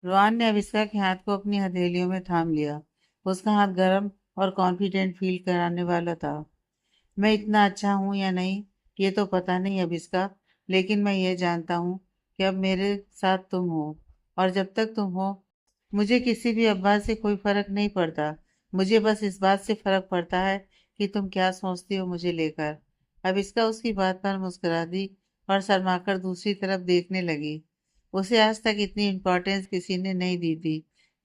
रोहान ने अविस्का के हाथ को अपनी हथेलियों में थाम लिया। उसका हाथ गर्म और कॉन्फिडेंट फील कराने वाला था। मैं इतना अच्छा हूँ या नहीं, ये तो पता नहीं अविस्का, लेकिन मैं ये जानता हूँ कि अब मेरे साथ तुम हो, और जब तक तुम हो मुझे किसी भी अफवाह से कोई फर्क नहीं पड़ता। मुझे बस इस बात से फर्क पड़ता है कि तुम क्या सोचती हो मुझे लेकर। अविस्का उसकी बात पर मुस्कुरा दी और शर्माकर दूसरी तरफ देखने लगी। उसे आज तक इतनी इम्पोर्टेंस किसी ने नहीं दी थी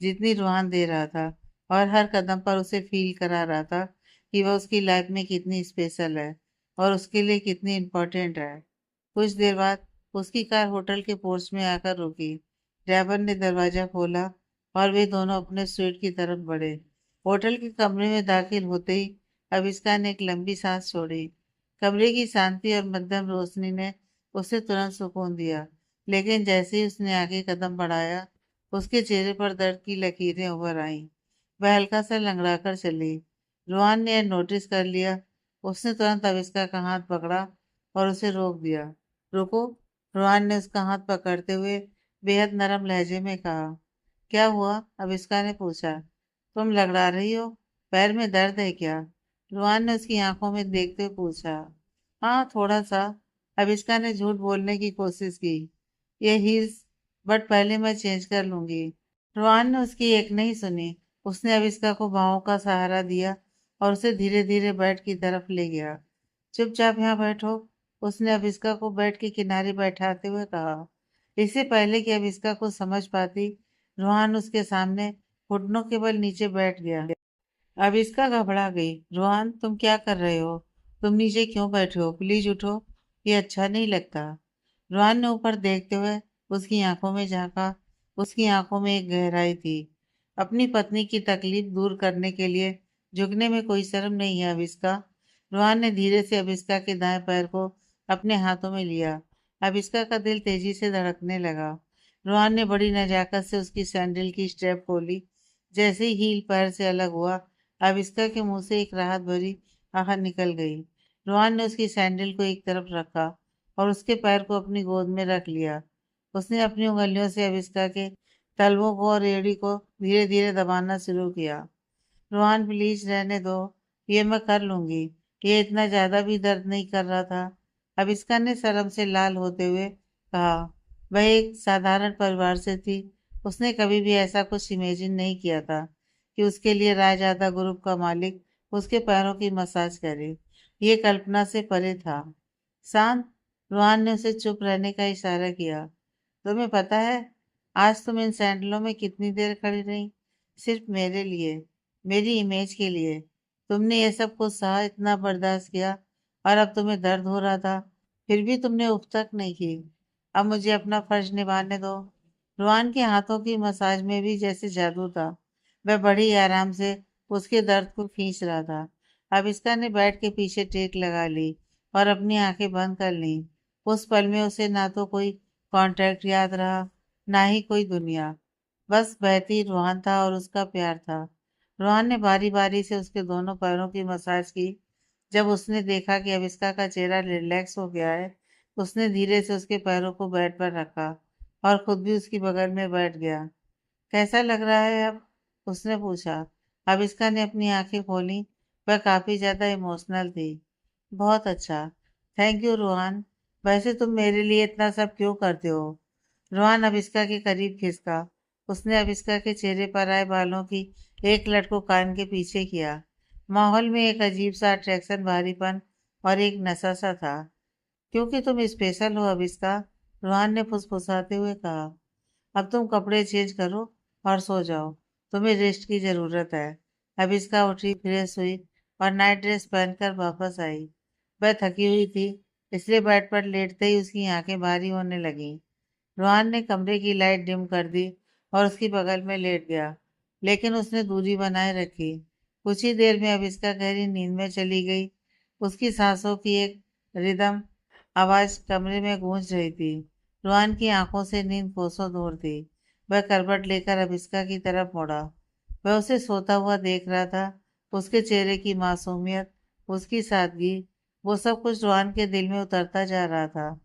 जितनी रूहान दे रहा था, और हर कदम पर उसे फील करा रहा था कि वह उसकी लाइफ में कितनी स्पेशल है और उसके लिए कितनी इम्पोर्टेंट है। कुछ देर बाद उसकी कार होटल के पोर्च में आकर रुकी। ड्राइवर ने दरवाजा खोला और वे दोनों अपने स्वीट की तरफ बढ़े। होटल के कमरे में दाखिल होते ही अविस्का ने एक लंबी सांस छोड़ी। कमरे की शांति और मध्यम रोशनी ने उसे तुरंत सुकून दिया, लेकिन जैसे ही उसने आगे कदम बढ़ाया, उसके चेहरे पर दर्द की लकीरें उभर आईं। वह हल्का सा लंगड़ाकर चली। रोहन ने यह नोटिस कर लिया। उसने तुरंत अविस्का का हाथ पकड़ा और उसे रोक दिया। रुको, रोहन ने उसका हाथ पकड़ते हुए बेहद नरम लहजे में कहा। क्या हुआ? अविस्का ने पूछा। तुम लड़खड़ा रही हो, पैर में दर्द है क्या? रोहन ने उसकी आंखों में देखते हुए पूछा। हाँ, थोड़ा सा। अविस्का ने झूठ बोलने की कोशिश की। ये हील्स, बट पहले मैं चेंज कर लूंगी। रोहन ने उसकी एक नहीं सुनी। उसने अविस्का को बाहों का सहारा दिया और उसे धीरे धीरे बेड की तरफ ले गया। चुपचाप यहाँ बैठो, उसने अविस्का को बेड के किनारे बैठाते हुए कहा। इससे पहले कि अविस्का को समझ पाती, रोहन उसके सामने घुटनों के बल नीचे बैठ गया। अविस्का घबरा गई। रोहन, तुम क्या कर रहे हो? तुम नीचे क्यों बैठे हो? प्लीज उठो, ये अच्छा नहीं लगता। रोहन ने ऊपर देखते हुए उसकी आंखों में झांका। उसकी आंखों में एक गहराई थी। अपनी पत्नी की तकलीफ दूर करने के लिए झुकने में कोई शर्म नहीं है अविस्का। रोहन ने धीरे से अविस्का के दाएं पैर को अपने हाथों में लिया। अविस्का का दिल तेजी से धड़कने लगा। रोहन ने बड़ी नजाकत से उसकी सैंडल की स्ट्रेप खोली। जैसे ही हील पैर से अलग हुआ, अविस्का के मुंह से एक राहत भरी आह निकल गई। रोहन ने उसकी सैंडल को एक तरफ रखा और उसके पैर को अपनी गोद में रख लिया। उसने अपनी उंगलियों से अविस्का के तलवों को और एड़ी को धीरे धीरे दबाना शुरू किया। रोहन, प्लीज रहने दो, ये मैं कर लूंगी। ये इतना ज्यादा भी दर्द नहीं कर रहा था। अविस्का ने शर्म से लाल होते हुए कहा। वह एक साधारण परिवार से थी। उसने कभी भी ऐसा कुछ इमेजिन नहीं किया था कि उसके लिए रायजादा ग्रुप का मालिक उसके पैरों की मसाज करे। ये कल्पना से परे था। शांत, रोहन ने उसे चुप रहने का इशारा किया। तुम्हें पता है, आज तुम इन सैंडलों में कितनी देर खड़ी रही? सिर्फ मेरे लिए, मेरी इमेज के लिए। तुमने ये सब कुछ सहा, इतना बर्दाश्त किया, और अब तुम्हें दर्द हो रहा था, फिर भी तुमने उफ तक नहीं की। अब मुझे अपना फर्ज निभाने दो। रोहन के हाथों की मसाज में भी जैसे जादू था। वह बड़ी आराम से उसके दर्द को खींच रहा था। अब इसका ने बेड के पीछे टेक लगा ली और अपनी आंखें बंद कर ली। उस पल में उसे ना तो कोई कॉन्ट्रैक्ट याद रहा, ना ही कोई दुनिया। बस बहती रोहन था और उसका प्यार था। रोहन ने बारी बारी से उसके दोनों पैरों की मसाज की। जब उसने देखा कि अविस्का का चेहरा रिलैक्स हो गया है, उसने धीरे से उसके पैरों को बेड पर रखा और खुद भी उसकी बगल में बैठ गया। कैसा लग रहा है अब? उसने पूछा। अविस्का ने अपनी आंखें खोली। वह काफी ज्यादा इमोशनल थी। बहुत अच्छा, थैंक यू रोहन। वैसे तुम मेरे लिए इतना सब क्यों करते हो? रोहन अविस्का के करीब खिसका। उसने अविस्का के चेहरे पर आए बालों की एक लट को कान के पीछे किया। माहौल में एक अजीब सा अट्रैक्शन, भारीपन और एक नशा सा था। क्योंकि तुम स्पेशल हो अविस्का, रोहन ने फुसफुसाते हुए कहा। अब तुम कपड़े चेंज करो और सो जाओ, तुम्हें रेस्ट की जरूरत है। अविस्का उठी, फ्रेश हुई और नाइट ड्रेस पहनकर वापस आई। वह थकी हुई थी, इसलिए बेड पर लेटते ही उसकी आंखें भारी होने लगीं। रोहन ने कमरे की लाइट डिम कर दी और उसकी बगल में लेट गया, लेकिन उसने दूरी बनाए रखी। कुछ ही देर में अविस्का गहरी नींद में चली गई। उसकी सांसों की एक रिदम आवाज कमरे में गूंज रही थी। रोहन की आंखों से नींद कोसों दूर थी। वह करवट लेकर अविस्का की तरफ मुड़ा। वह उसे सोता हुआ देख रहा था। उसके चेहरे की मासूमियत, उसकी सादगी, वो सब कुछ रोहन के दिल में उतरता जा रहा था।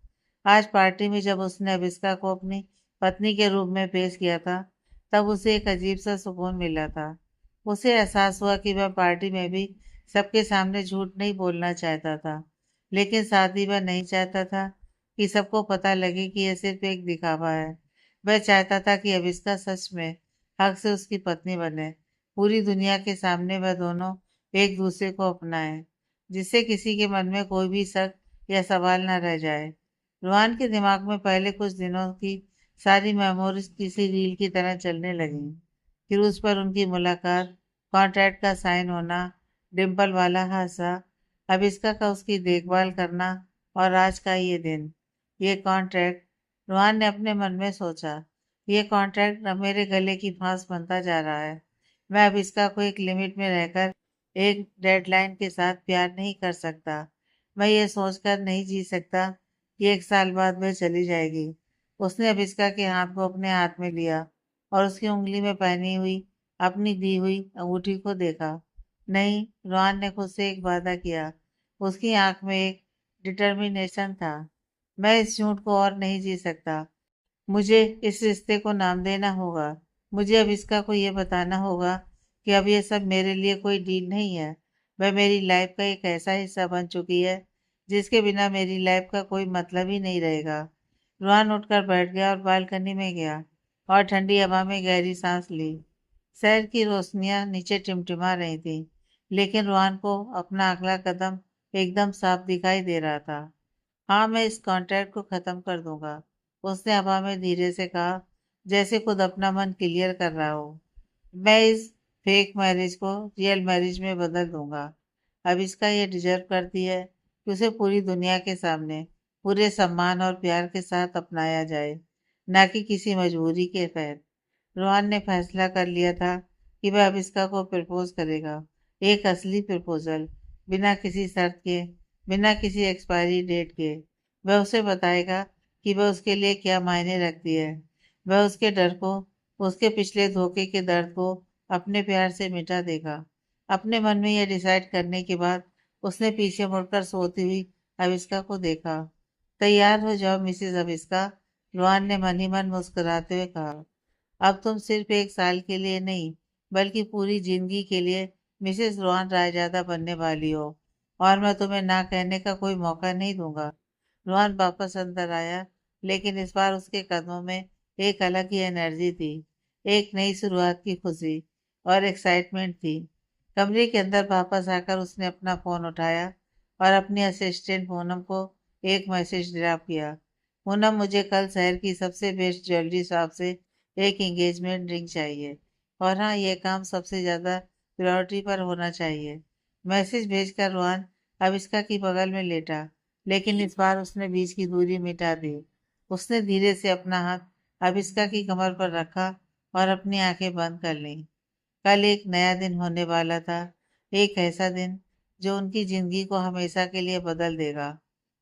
आज पार्टी में जब उसने अविस्का को अपनी पत्नी के रूप में पेश किया था, तब उसे एक अजीब सा सुकून मिला था। उसे एहसास हुआ कि वह पार्टी में भी सबके सामने झूठ नहीं बोलना चाहता था, लेकिन साथ ही वह नहीं चाहता था कि सबको पता लगे कि यह सिर्फ एक दिखावा है। वह चाहता था कि अविष्का सच में हक से उसकी पत्नी बने। पूरी दुनिया के सामने वह दोनों एक दूसरे को अपनाएं, जिससे किसी के मन में कोई भी शक या सवाल न रह जाए। रोहन के दिमाग में पहले कुछ दिनों की सारी मेमोरीज किसी रील की तरह चलने लगी। फिर उस पर उनकी मुलाकात, कॉन्ट्रैक्ट का साइन होना, डिम्पल वाला हादसा, अविष्का का उसकी देखभाल करना और आज का ये दिन। ये कॉन्ट्रैक्ट, रोहन ने अपने मन में सोचा, ये कॉन्ट्रैक्ट अब मेरे गले की फांस बनता जा रहा है। मैं अविष्का को एक लिमिट में रहकर एक डेडलाइन के साथ प्यार नहीं कर सकता। मैं ये सोचकर नहीं जी सकता कि 1 साल बाद वह चली जाएगी। उसने अविष्का के हाथ को अपने हाथ में लिया और उसकी उंगली में पहनी हुई अपनी दी हुई अंगूठी को देखा। नहीं, रोहन ने खुद से एक वादा किया। उसकी आंख में एक डिटर्मिनेशन था। मैं इस झूठ को और नहीं जी सकता। मुझे इस रिश्ते को नाम देना होगा। मुझे अब इसका को ये बताना होगा कि अब ये सब मेरे लिए कोई डील नहीं है। वह मेरी लाइफ का एक ऐसा हिस्सा बन चुकी है जिसके बिना मेरी लाइफ का कोई मतलब ही नहीं रहेगा। रोहन उठकर बैठ गया और बालकनी में गया और ठंडी हवा में गहरी सांस ली। शहर की रोशनियां नीचे टिमटिमा रही थी, लेकिन रोहन को अपना अगला कदम एकदम साफ दिखाई दे रहा था। हाँ, मैं इस कॉन्ट्रैक्ट को खत्म कर दूंगा, उसने हवा में धीरे से कहा, जैसे खुद अपना मन क्लियर कर रहा हो। मैं इस फेक मैरिज को रियल मैरिज में बदल दूंगा। अब इसका ये डिजर्व करती है कि उसे पूरी दुनिया के सामने पूरे सम्मान और प्यार के साथ अपनाया जाए, ना कि किसी मजबूरी के तहत। रोहन ने फैसला कर लिया था कि वह अब इसका को प्रपोज करेगा, एक असली प्रपोजल, बिना किसी शर्त के, बिना किसी एक्सपायरी डेट के। वह उसे बताएगा कि वह उसके लिए क्या मायने रखती है। वह उसके डर को, उसके पिछले धोखे के दर्द को अपने प्यार से मिटा देगा। अपने मन में यह डिसाइड करने के बाद उसने पीछे मुड़कर सोती हुई अविष्का को देखा। तैयार हो जाओ मिसेज अविष्का, रोहन ने मन ही मन मुस्कुराते हुए कहा। अब तुम सिर्फ 1 साल के लिए नहीं, बल्कि पूरी जिंदगी के लिए मिसेस रोहन रायजादा बनने वाली हो, और मैं तुम्हें ना कहने का कोई मौका नहीं दूंगा। रोहन वापस अंदर आया, लेकिन इस बार उसके कदमों में एक अलग ही एनर्जी थी। एक नई शुरुआत की खुशी और एक्साइटमेंट थी। कमरे के अंदर वापस आकर उसने अपना फोन उठाया और अपनी असिस्टेंट पूनम को एक मैसेज ड्रॉप किया। पूनम, मुझे कल शहर की सबसे बेस्ट ज्वेलरी शॉप से एक एंगेजमेंट रिंग चाहिए, और हाँ, ये काम सबसे ज़्यादा प्रायोरिटी पर होना चाहिए। मैसेज भेजकर रोहन अविष्का की बगल में लेटा, लेकिन इस बार उसने बीच की दूरी मिटा दी। उसने धीरे से अपना हाथ अविष्का की कमर पर रखा और अपनी आंखें बंद कर लीं। कल एक नया दिन होने वाला था, एक ऐसा दिन जो उनकी जिंदगी को हमेशा के लिए बदल देगा।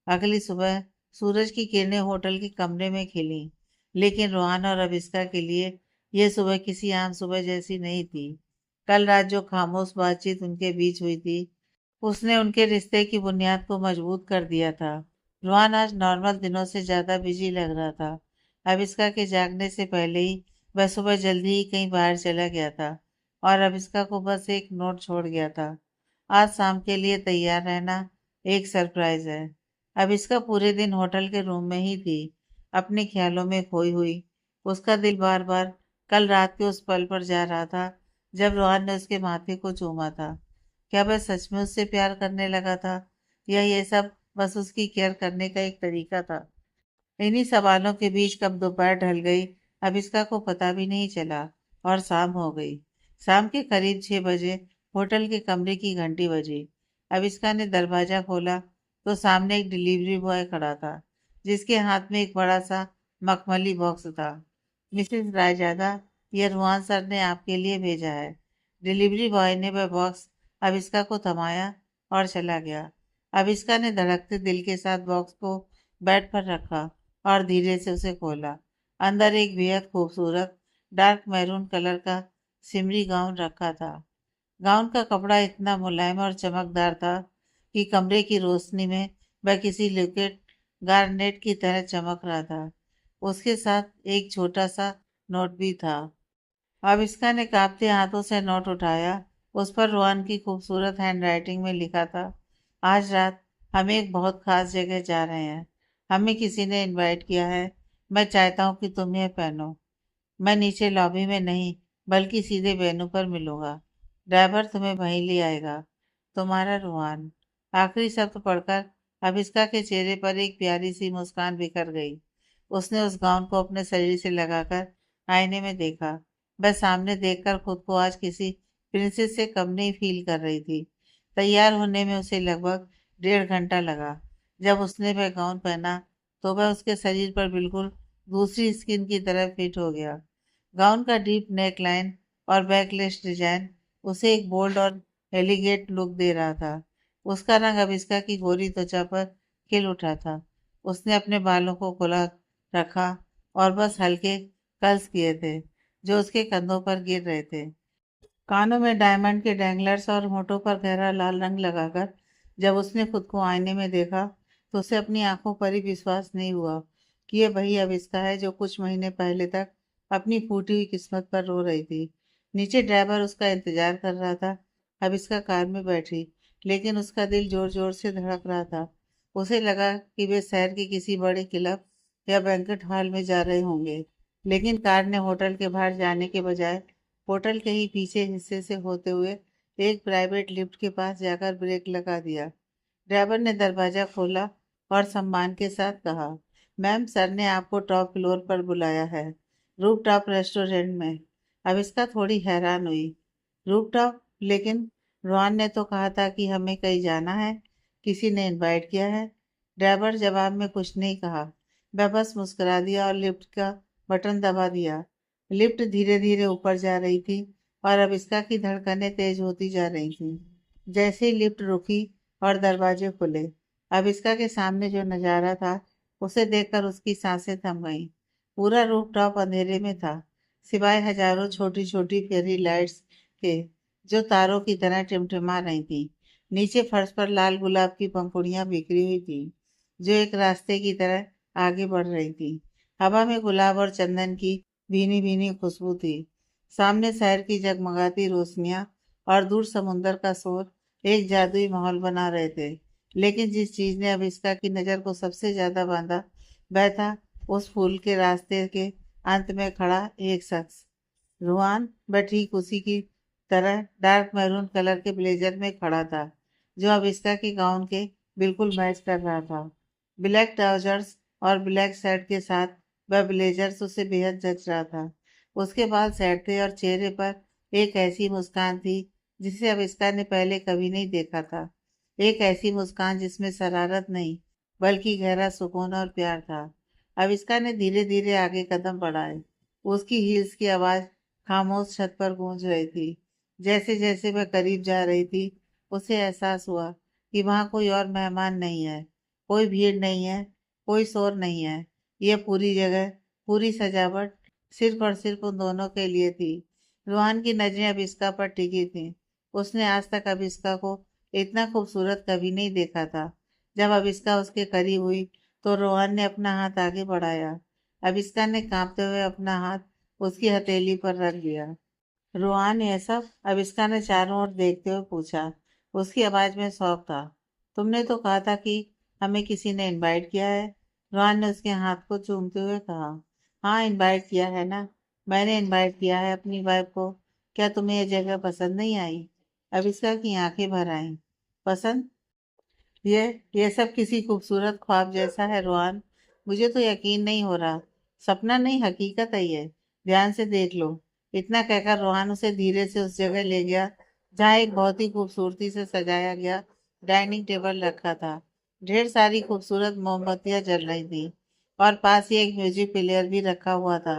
अगली सुबह सूरज की किरणें होटल के कमरे में खिली, लेकिन रोहन और अविष्का के लिए यह सुबह किसी आम सुबह जैसी नहीं थी। कल रात जो खामोश बातचीत उनके बीच हुई थी, उसने उनके रिश्ते की बुनियाद को मजबूत कर दिया था। रोहन आज नॉर्मल दिनों से ज्यादा बिजी लग रहा था। अविष्का के जागने से पहले ही वह सुबह जल्दी ही कहीं बाहर चला गया था और अविष्का को बस एक नोट छोड़ गया था। आज शाम के लिए तैयार रहना, एक सरप्राइज है। अविष्का पूरे दिन होटल के रूम में ही थी, अपने ख्यालों में खोई हुई। उसका दिल बार बार कल रात के उस पल पर जा रहा था जब रोहन ने उसके माथे को चूमा था। क्या वह सच में उससे प्यार करने लगा था, या ये सब बस उसकी केयर करने का एक तरीका था? इन्हीं सवालों के बीच कब दोपहर ढल गई, अब इसका को पता भी नहीं चला, और शाम हो गई। शाम के करीब 6 बजे होटल के कमरे की घंटी बजी। अब इसका ने दरवाजा खोला तो सामने एक डिलीवरी बॉय खड़ा था, जिसके हाथ में एक बड़ा सा मखमली बॉक्स था। मिसेस रायजादा, ये रुआन सर ने आपके लिए भेजा है। डिलीवरी बॉय ने वह बॉक्स अविष्का को थमाया और चला गया। अविष्का ने धड़कते दिल के साथ बॉक्स को बेड पर रखा और धीरे से उसे खोला। अंदर एक बेहद खूबसूरत डार्क मैरून कलर का सिमरी गाउन रखा था। गाउन का कपड़ा इतना मुलायम और चमकदार था कि कमरे की रोशनी में वह किसी लिक्विड गार्नेट की तरह चमक रहा था। उसके साथ एक छोटा सा नोट भी था। आविष्का ने कांपते हाथों से नोट उठाया। उस पर रोहन की खूबसूरत हैंडराइटिंग में लिखा था, आज रात हम एक बहुत खास जगह जा रहे हैं। हमें किसी ने इनवाइट किया है। मैं चाहता हूँ कि तुम यह पहनो। मैं नीचे लॉबी में नहीं, बल्कि सीधे वेन्यू पर मिलूंगा। ड्राइवर तुम्हें वहीं ले आएगा। तुम्हारा रोहन। आखिरी शब्द पढ़कर अभिष्का के चेहरे पर एक प्यारी सी मुस्कान बिखर गई। उसने उस गाउन को अपने शरीर से लगाकर आईने में देखा। वह सामने देखकर खुद को आज किसी प्रिंसेस से कम नहीं फील कर रही थी। तैयार होने में उसे लगभग 1.5 घंटा लगा। जब उसने वह गाउन पहना तो वह उसके शरीर पर बिल्कुल दूसरी स्किन की तरह फिट हो गया। गाउन का डीप नेक लाइन और बैकलेस डिजाइन उसे एक बोल्ड और एलिगेंट लुक दे रहा था। उसका रंग अविष्का की गोरी त्वचा पर खिल उठा था। उसने अपने बालों को खुला रखा और बस हल्के कर्ल्स किए थे जो उसके कंधों पर गिर रहे थे। कानों में डायमंड के डैंगलर्स और होठों पर गहरा लाल रंग लगाकर जब उसने खुद को आईने में देखा तो उसे अपनी आंखों पर ही विश्वास नहीं हुआ कि यह वही अविष्का है जो कुछ महीने पहले तक अपनी फूटी हुई किस्मत पर रो रही थी। नीचे ड्राइवर उसका इंतजार कर रहा था। अविष्का कार में बैठी, लेकिन उसका दिल जोर जोर से धड़क रहा था। उसे लगा कि वे शहर के किसी बड़े क्लब या बैंक्वेट हॉल में जा रहे होंगे, लेकिन कार ने होटल के बाहर जाने के बजाय होटल के ही पीछे हिस्से से होते हुए एक प्राइवेट लिफ्ट के पास जाकर ब्रेक लगा दिया। ड्राइवर ने दरवाजा खोला और सम्मान के साथ कहा, मैम सर ने आपको टॉप फ्लोर पर बुलाया है, रूफ टॉप रेस्टोरेंट में। अब इसका थोड़ी हैरान हुई। Roof top? लेकिन रोहन ने तो कहा था कि हमें कहीं जाना है, किसी ने इनवाइट किया है। ड्राइवर जवाब में कुछ नहीं कहा। वह बस मुस्कुरा दिया और लिफ्ट का बटन दबा दिया। लिफ्ट धीरे धीरे ऊपर जा रही थी और अब इसका की धड़कनें तेज होती जा रही थीं। जैसे ही लिफ्ट रुकी और दरवाजे खुले, अब इसका के सामने जो नजारा था उसे देखकर उसकी सांसें थम गईं। पूरा रूफ टॉप अंधेरे में था, सिवाय हजारों छोटी छोटी फेरी लाइट्स के जो तारों की तरह टिमटिमा रही थी। नीचे फर्श पर लाल गुलाब की पंखुड़ियां बिखरी हुई थी जो एक रास्ते की तरह आगे बढ़ रही थी। हवा में गुलाब और चंदन की भीनी भीनी खुशबू थी। सामने शहर की जगमगाती रोशनियां और दूर समुंदर का शोर एक जादुई माहौल बना रहे थे। लेकिन जिस चीज ने अविष्का की नजर को सबसे ज्यादा बांधा वह था उस फूल के रास्ते के अंत में खड़ा एक शख्स। रुआन वह ठीक उसी की तरह डार्क मैरून कलर के ब्लेजर में खड़ा था जो अविष्का के गाउन के बिल्कुल मैच कर रहा था। ब्लैक ट्राउजर्स और ब्लैक शर्ट के साथ वह ब्लेजर्स उसे बेहद जच रहा था। उसके बाल सेट थे और चेहरे पर एक ऐसी मुस्कान थी जिसे अविष्का ने पहले कभी नहीं देखा था। एक ऐसी मुस्कान जिसमें शरारत नहीं, बल्कि गहरा सुकून और प्यार था। अविष्का ने धीरे धीरे आगे कदम बढ़ाए। उसकी हील्स की आवाज खामोश छत पर गूंज रही थी। जैसे जैसे वह करीब जा रही थी उसे एहसास हुआ कि वहां कोई और मेहमान नहीं है, कोई भीड़ नहीं है, कोई शोर नहीं है। यह पूरी जगह, पूरी सजावट सिर्फ और सिर्फ उन दोनों के लिए थी। रूहान की नजरें अविष्का पर टिकी थीं। उसने आज तक अविष्का को इतना खूबसूरत कभी नहीं देखा था। जब अविष्का उसके करीब हुई तो रोहन ने अपना हाथ आगे बढ़ाया। अविष्का ने कांपते हुए अपना हाथ उसकी हथेली पर रख दिया। रोहन ये सब? अविष्का ने चारों ओर देखते हुए पूछा। उसकी आवाज में शौक था। तुमने तो कहा था कि हमें किसी ने इनवाइट किया है। रोहन ने उसके हाथ को चूमते हुए कहा। हाँ, इनवाइट किया है ना। मैंने इनवाइट किया है अपनी वाइफ को। क्या तुम्हें यह जगह पसंद नहीं आई? अविष्का की आंखें भर आईं। पसंद? ये सब किसी खूबसूरत ख्वाब जैसा है रोहन। मुझे तो यकीन नहीं हो रहा। सपना नहीं, हकीकत है ये। ध्यान से देख लो। इतना कहकर रोहन उसे धीरे से उस जगह ले गया जहाँ एक बहुत ही खूबसूरती से सजाया गया डाइनिंग टेबल रखा था। ढेर सारी खूबसूरत मोमबत्तियां जल रही थी और पास ही एक म्यूजिक प्लेयर भी रखा हुआ था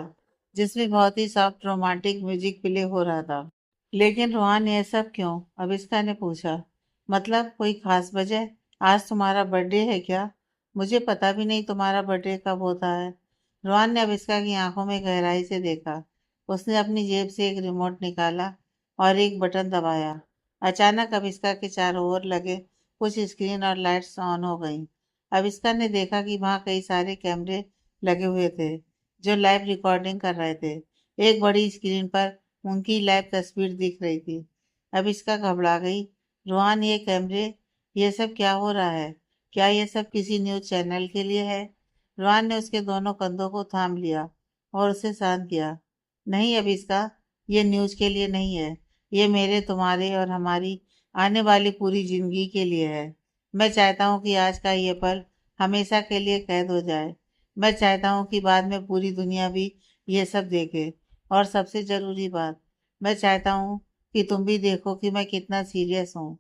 जिसमें बहुत ही सॉफ्ट रोमांटिक म्यूजिक प्ले हो रहा था। लेकिन रोहन ये सब क्यों? अविष्का ने पूछा। मतलब कोई खास वजह? आज तुम्हारा बर्थडे है क्या? मुझे पता भी नहीं तुम्हारा बर्थडे कब होता है। रोहन ने अविष्का की आंखों में गहराई से देखा। उसने अपनी जेब से एक रिमोट निकाला और एक बटन दबाया। अचानक अविष्का के चारों ओर लगे कुछ स्क्रीन और लाइट्स ऑन हो गईं। अविष्का ने देखा कि वहां कई सारे कैमरे लगे हुए थे जो लाइव रिकॉर्डिंग कर रहे थे। एक बड़ी स्क्रीन पर उनकी लाइव तस्वीर दिख रही थी। अब इसका घबरा गई। रोहान, ये कैमरे, ये सब क्या हो रहा है? क्या ये सब किसी न्यूज़ चैनल के लिए है? रोहान ने उसके दोनों कंधों को थाम लिया और उसे शांत किया। नहीं अब इसका, ये न्यूज़ के लिए नहीं है। ये मेरे, तुम्हारे और हमारी आने वाली पूरी जिंदगी के लिए है। मैं चाहता हूँ कि आज का ये पल हमेशा के लिए कैद हो जाए। मैं चाहता हूँ कि बाद में पूरी दुनिया भी ये सब देखे। और सबसे ज़रूरी बात, मैं चाहता हूँ कि तुम भी देखो कि मैं कितना सीरियस हूँ।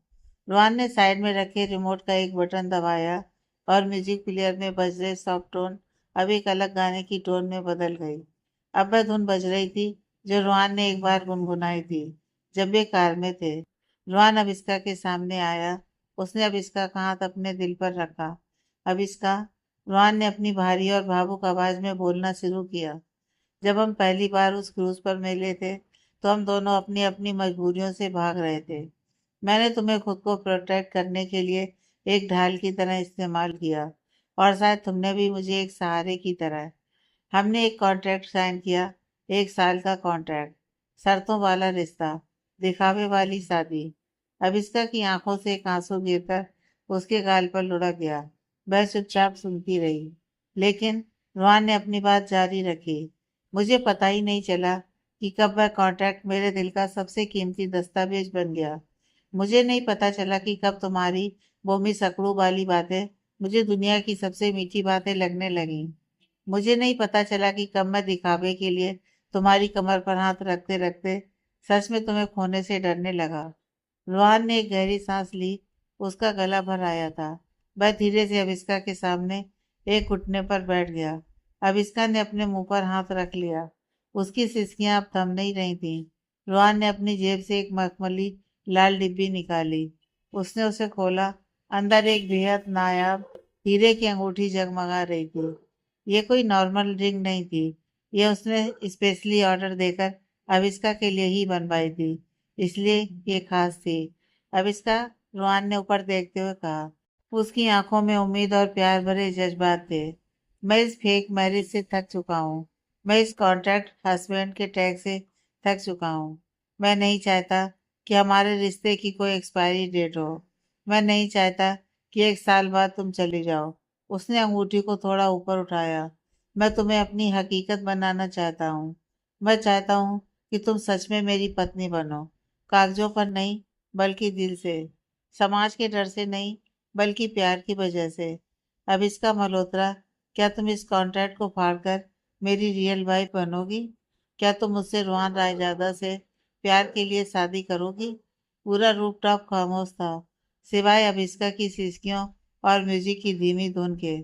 रोहन ने साइड में रखे रिमोट का एक बटन दबाया और म्यूजिक प्लेयर में बज रहे सॉफ्ट टोन अब एक अलग गाने की टोन में बदल गई। अब वह धुन बज रही थी जो रोहन ने एक बार गुनगुनाई थी जब वे कार में थे। रोहन अविस्का के सामने आया। उसने अविस्का का हाथ अपने दिल पर रखा। अविस्का, रोहन ने अपनी भारी और भावुक आवाज में बोलना शुरू किया। जब हम पहली बार उस क्रूज पर मिले थे तो हम दोनों अपनी अपनी मजबूरियों से भाग रहे थे। मैंने तुम्हें खुद को प्रोटेक्ट करने के लिए एक ढाल की तरह इस्तेमाल किया और शायद तुमने भी मुझे एक सहारे की तरह। हमने एक कॉन्ट्रैक्ट साइन किया, 1 साल का कॉन्ट्रैक्ट, शर्तों वाला रिश्ता, दिखावे वाली शादी। अविस्का की आंखों से एक आंसू गिरकर उसके गाल पर लुढ़क गया। वह चुपचाप सुनती रही, लेकिन रोहन ने अपनी बात जारी रखी। मुझे पता ही नहीं चला कि कब वह कॉन्ट्रैक्ट मेरे दिल का सबसे कीमती दस्तावेज बन गया। मुझे नहीं पता चला कि कब तुम्हारी वो मिस अकड़ू वाली बातें मुझे दुनिया की सबसे मीठी बातें लगने लगीं। मुझे नहीं पता चला कि कब मैं दिखावे के लिए तुम्हारी कमर पर हाथ रखते रखते सच में तुम्हें खोने से डरने लगा। रोहन ने एक गहरी सांस ली। उसका गला भर आया था। वह धीरे से अविस्का के सामने एक घुटने पर बैठ गया। अविस्का ने अपने मुंह पर हाथ रख लिया। उसकी सिसकियां अब थम नहीं रही थीं। रोहन ने अपनी जेब से एक मखमली लाल डिब्बी निकाली। उसने उसे खोला। अंदर एक बेहद नायाब हीरे की अंगूठी जगमगा रही थी। ये कोई नॉर्मल रिंग नहीं थी। ये उसने स्पेशली ऑर्डर देकर अविस्का के लिए ही बनवाई थी, इसलिए ये खास थी। अविस्का, रोहन ने ऊपर देखते हुए कहा। उसकी आंखों में उम्मीद और प्यार भरे जज्बात थे। मैं इस फेक मैरिज से थक चुका हूँ। मैं इस कॉन्ट्रैक्ट हस्बैंड के टैग से थक चुका हूँ। मैं नहीं चाहता कि हमारे रिश्ते की कोई एक्सपायरी डेट हो। मैं नहीं चाहता कि 1 साल बाद तुम चले जाओ। उसने अंगूठी को थोड़ा ऊपर उठाया। मैं तुम्हें अपनी हकीकत बनाना चाहता हूँ। मैं चाहता हूँ कि तुम सच में मेरी पत्नी बनो। कागजों पर नहीं, बल्कि दिल से। समाज के डर से नहीं, बल्कि प्यार की वजह से। अब इसका मल्होत्रा, क्या तुम इस कॉन्ट्रैक्ट को फाड़कर मेरी रियल वाइफ बनोगी? क्या तुम मुझसे रोहन रायजादा से प्यार के लिए शादी करोगी? पूरा रूफटॉप खामोश था, सिवाय अभिष्का की सिसकियों और म्यूजिक की धीमी धुन के।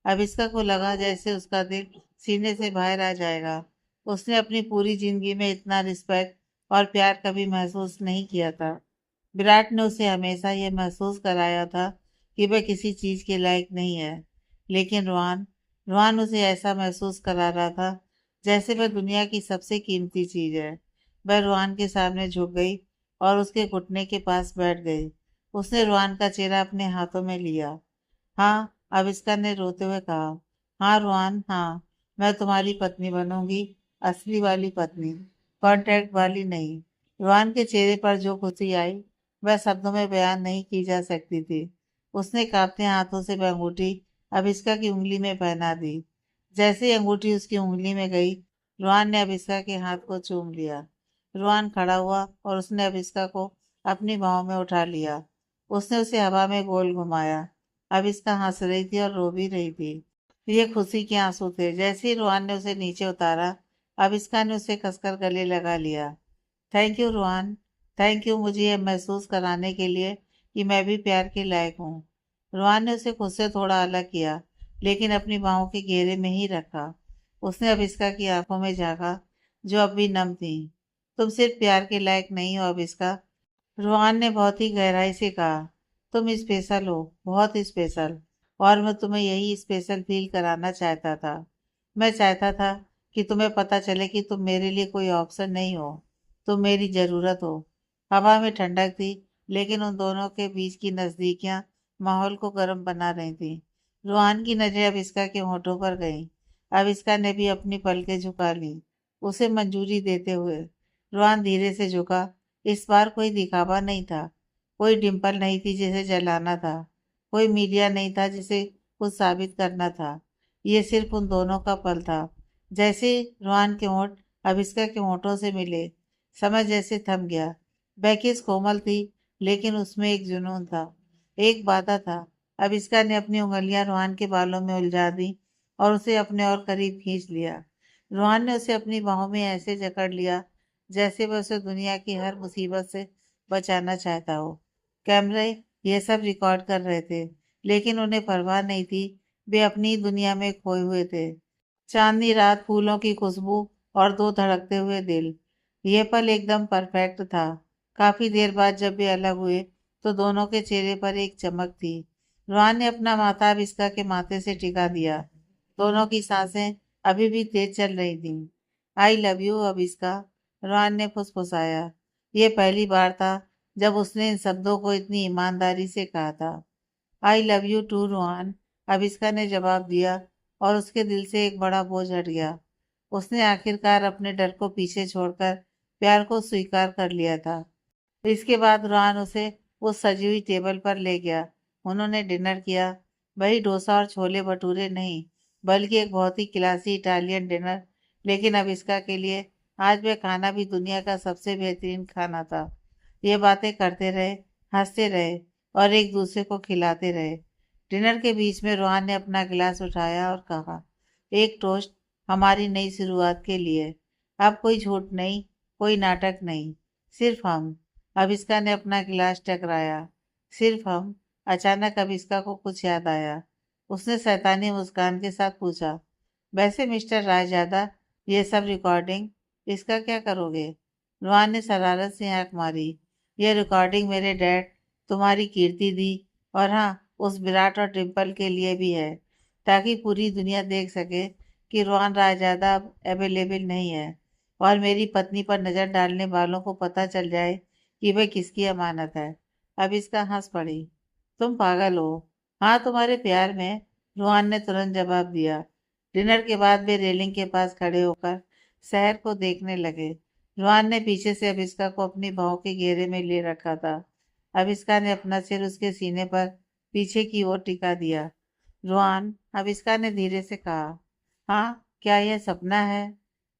अभिष्का को लगा जैसे उसका दिल सीने से बाहर आ जाएगा। उसने अपनी पूरी जिंदगी में इतना रिस्पेक्ट और प्यार कभी महसूस नहीं किया था। विराट ने उसे हमेशा यह महसूस कराया था कि वह किसी चीज के लायक नहीं है। लेकिन रोहन रोहन उसे ऐसा महसूस करा रहा था जैसे वह दुनिया की सबसे कीमती चीज है। वह रोहन के सामने झुक गई और उसके घुटने के पास बैठ गई। उसने रोहन का चेहरा अपने हाथों में लिया। हाँ, आविष्का ने रोते हुए कहा। हाँ रोहन, हाँ, मैं तुम्हारी पत्नी बनूंगी, असली वाली पत्नी, कॉन्ट्रैक्ट वाली नहीं। रोहन के चेहरे पर जो खुशी आई वह शब्दों में बयान नहीं की जा सकती थी। उसने कांपते हाथों से वह अंगूठी अभिष्का की उंगली में पहना दी। जैसे ही अंगूठी उसकी उंगली में गई, रोहन ने अभिष्का के हाथ को चूम लिया। रोहन खड़ा हुआ और उसने अभिष्का को अपनी बाहों में उठा लिया। उसने उसे हवा में गोल घुमाया। अभिष्का हंस रही थी और रो भी रही थी। ये खुशी के आंसू थे। जैसे ही रोहन ने उसे नीचे उतारा, अभिष्का ने उसे कसकर गले लगा लिया। Thank you Rohan, thank you मुझे यह महसूस कराने के लिए कि मैं भी प्यार के लायक हूँ। रोहन ने उसे खुद से थोड़ा अलग किया, लेकिन अपनी बाहों के घेरे में ही रखा। उसने अभिष्का की आंखों में झांका, जो अब भी नम थी। तुम सिर्फ प्यार के लायक नहीं हो अभिष्का, रोहन ने बहुत ही गहराई से कहा। तुम स्पेशल हो, बहुत स्पेशल। और मैं तुम्हें यही स्पेशल फील कराना चाहता था। मैं चाहता था कि तुम्हें पता चले कि तुम मेरे लिए कोई ऑप्शन नहीं हो, तुम मेरी ज़रूरत हो। हवा में ठंडक थी, लेकिन उन दोनों के बीच की नज़दीकियां माहौल को गर्म बना रही थी। रोहन की नज़रें अविस्का के होठों पर गईं। अविस्का ने भी अपनी पलकें झुका ली, उसे मंजूरी देते हुए। रोहन धीरे से झुका। इस बार कोई दिखावा नहीं था, कोई डिम्पल नहीं थी जिसे जलाना था, कोई मीडिया नहीं था जिसे कुछ साबित करना था। ये सिर्फ उन दोनों का पल था। जैसे रोहन के होंठ अभिष्का के होंठों से मिले, समय जैसे थम गया। बेकिस कोमल थी, लेकिन उसमें एक जुनून था, एक वादा था। अभिष्का ने अपनी उंगलियां रोहन के बालों में उलझा दी और उसे अपने और करीब खींच लिया। रोहन ने उसे अपनी बाहों में ऐसे जकड़ लिया जैसे वह उसे दुनिया की हर मुसीबत से बचाना चाहता हो। कैमरे ये सब रिकॉर्ड कर रहे थे, लेकिन उन्हें परवाह नहीं थी। वे अपनी ही दुनिया में खोए हुए थे। चांदनी रात, फूलों की खुशबू और दो धड़कते हुए दिल। ये पल एकदम परफेक्ट था। काफी देर बाद जब वे अलग हुए तो दोनों के चेहरे पर एक चमक थी। रोहन ने अपना माथा अभिष्का के माथे से टिका दिया। दोनों की सांसें अभी भी तेज चल रही थीं। आई लव यू अभिष्का, रोहन ने फुसफुसाया। ये पहली बार था जब उसने इन शब्दों को इतनी ईमानदारी से कहा था। I love you too Rohan, Abhishka ने जवाब दिया और उसके दिल से एक बड़ा बोझ हट गया। उसने आखिरकार अपने डर को पीछे छोड़कर प्यार को स्वीकार कर लिया था। इसके बाद रोहन उसे उस सजी हुई टेबल पर ले गया। उन्होंने डिनर किया। वही डोसा और छोले भटूरे नहीं, बल्कि एक बहुत ही क्लासी इटालियन डिनर। लेकिन अब इसका के लिए आज वह खाना भी दुनिया का सबसे बेहतरीन खाना था। ये बातें करते रहे, हंसते रहे और एक दूसरे को खिलाते रहे। डिनर के बीच में रोहन ने अपना गिलास उठाया और कहा, एक टोस्ट हमारी नई शुरुआत के लिए। अब कोई झूठ नहीं, कोई नाटक नहीं, सिर्फ हम। अभिष्का ने अपना गिलास टकराया। सिर्फ हम। अचानक अभिष्का को कुछ याद आया। उसने शैतानी मुस्कान के साथ पूछा, वैसे मिस्टर रायजादा, ये सब रिकॉर्डिंग, इसका क्या करोगे? रोहन ने शरारत से आंख मारी। यह रिकॉर्डिंग मेरे डैड, तुम्हारी कीर्ति दी और हाँ, उस विराट और डिम्पल के लिए भी है, ताकि पूरी दुनिया देख सके कि रोहन रायजादा अब अवेलेबल नहीं है और मेरी पत्नी पर नजर डालने वालों को पता चल जाए कि वह किसकी अमानत है। अब इसका हंस पड़ी। तुम पागल हो। हाँ, तुम्हारे प्यार में, रोहन ने तुरंत जवाब दिया। डिनर के बाद वे रेलिंग के पास खड़े होकर शहर को देखने लगे। रोहन ने पीछे से अभिष्का को अपनी बाहों के घेरे में ले रखा था। अभिष्का ने अपना सिर उसके सीने पर पीछे की ओर टिका दिया। रोहन, अभिष्का ने धीरे से कहा, हाँ, क्या यह सपना है?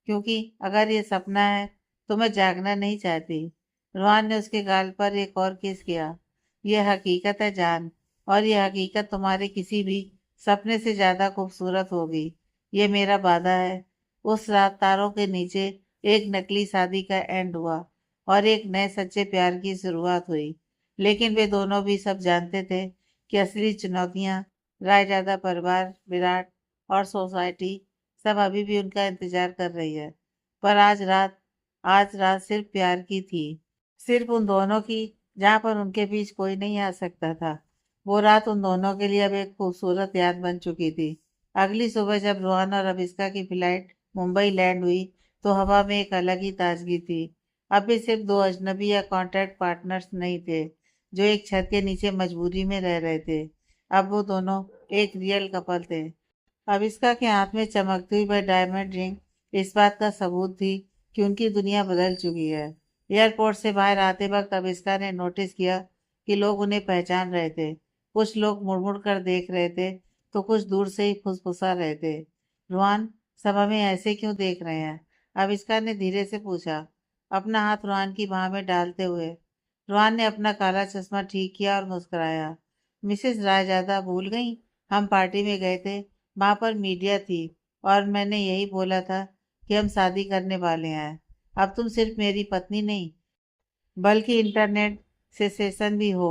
क्योंकि अगर ये सपना है तो मैं जागना नहीं चाहती। रोहन ने उसके गाल पर एक और किस किया। यह हकीकत है जान, और यह हकीकत तुम्हारे किसी भी सपने से ज्यादा खूबसूरत होगी। ये मेरा वादा है। उस रात तारों के नीचे एक नकली शादी का एंड हुआ और एक नए सच्चे प्यार की शुरुआत हुई। लेकिन वे दोनों भी सब जानते थे कि असली चुनौतियां, रायजादा परिवार, विराट और सोसाइटी सब अभी भी उनका इंतजार कर रही है। पर आज रात सिर्फ प्यार की थी। सिर्फ उन दोनों की, जहाँ पर उनके बीच कोई नहीं आ सकता था। वो रात उन दोनों के लिए अब एक खूबसूरत याद बन चुकी थी। अगली सुबह जब रोहन और अभिष्का की फ्लाइट मुंबई लैंड हुई तो हवा में एक अलग ही ताजगी थी। अब भी सिर्फ दो अजनबी या कॉन्ट्रैक्ट पार्टनर्स नहीं थे जो एक छत के नीचे मजबूरी में रह रहे थे। अब वो दोनों एक रियल कपल थे। अविष्का के हाथ में चमकती हुई वह डायमंड रिंग इस बात का सबूत थी कि उनकी दुनिया बदल चुकी है। एयरपोर्ट से बाहर आते वक्त अविष्का ने नोटिस किया कि लोग उन्हें पहचान रहे थे। कुछ लोग मुड़ मुड़ कर देख रहे थे तो कुछ दूर से ही फुसफुसा रहे थे। रोहन, सब हमें ऐसे क्यों देख रहे हैं? अविष्का ने धीरे से पूछा, अपना हाथ रोहन की बाह में डालते हुए। रोहन ने अपना काला चश्मा ठीक किया और मुस्कुराया। मिसेस रायजादा भूल गई, हम पार्टी में गए थे, वहां पर मीडिया थी और मैंने यही बोला था कि हम शादी करने वाले हैं। अब तुम सिर्फ मेरी पत्नी नहीं, बल्कि इंटरनेट सेंसेशन भी हो।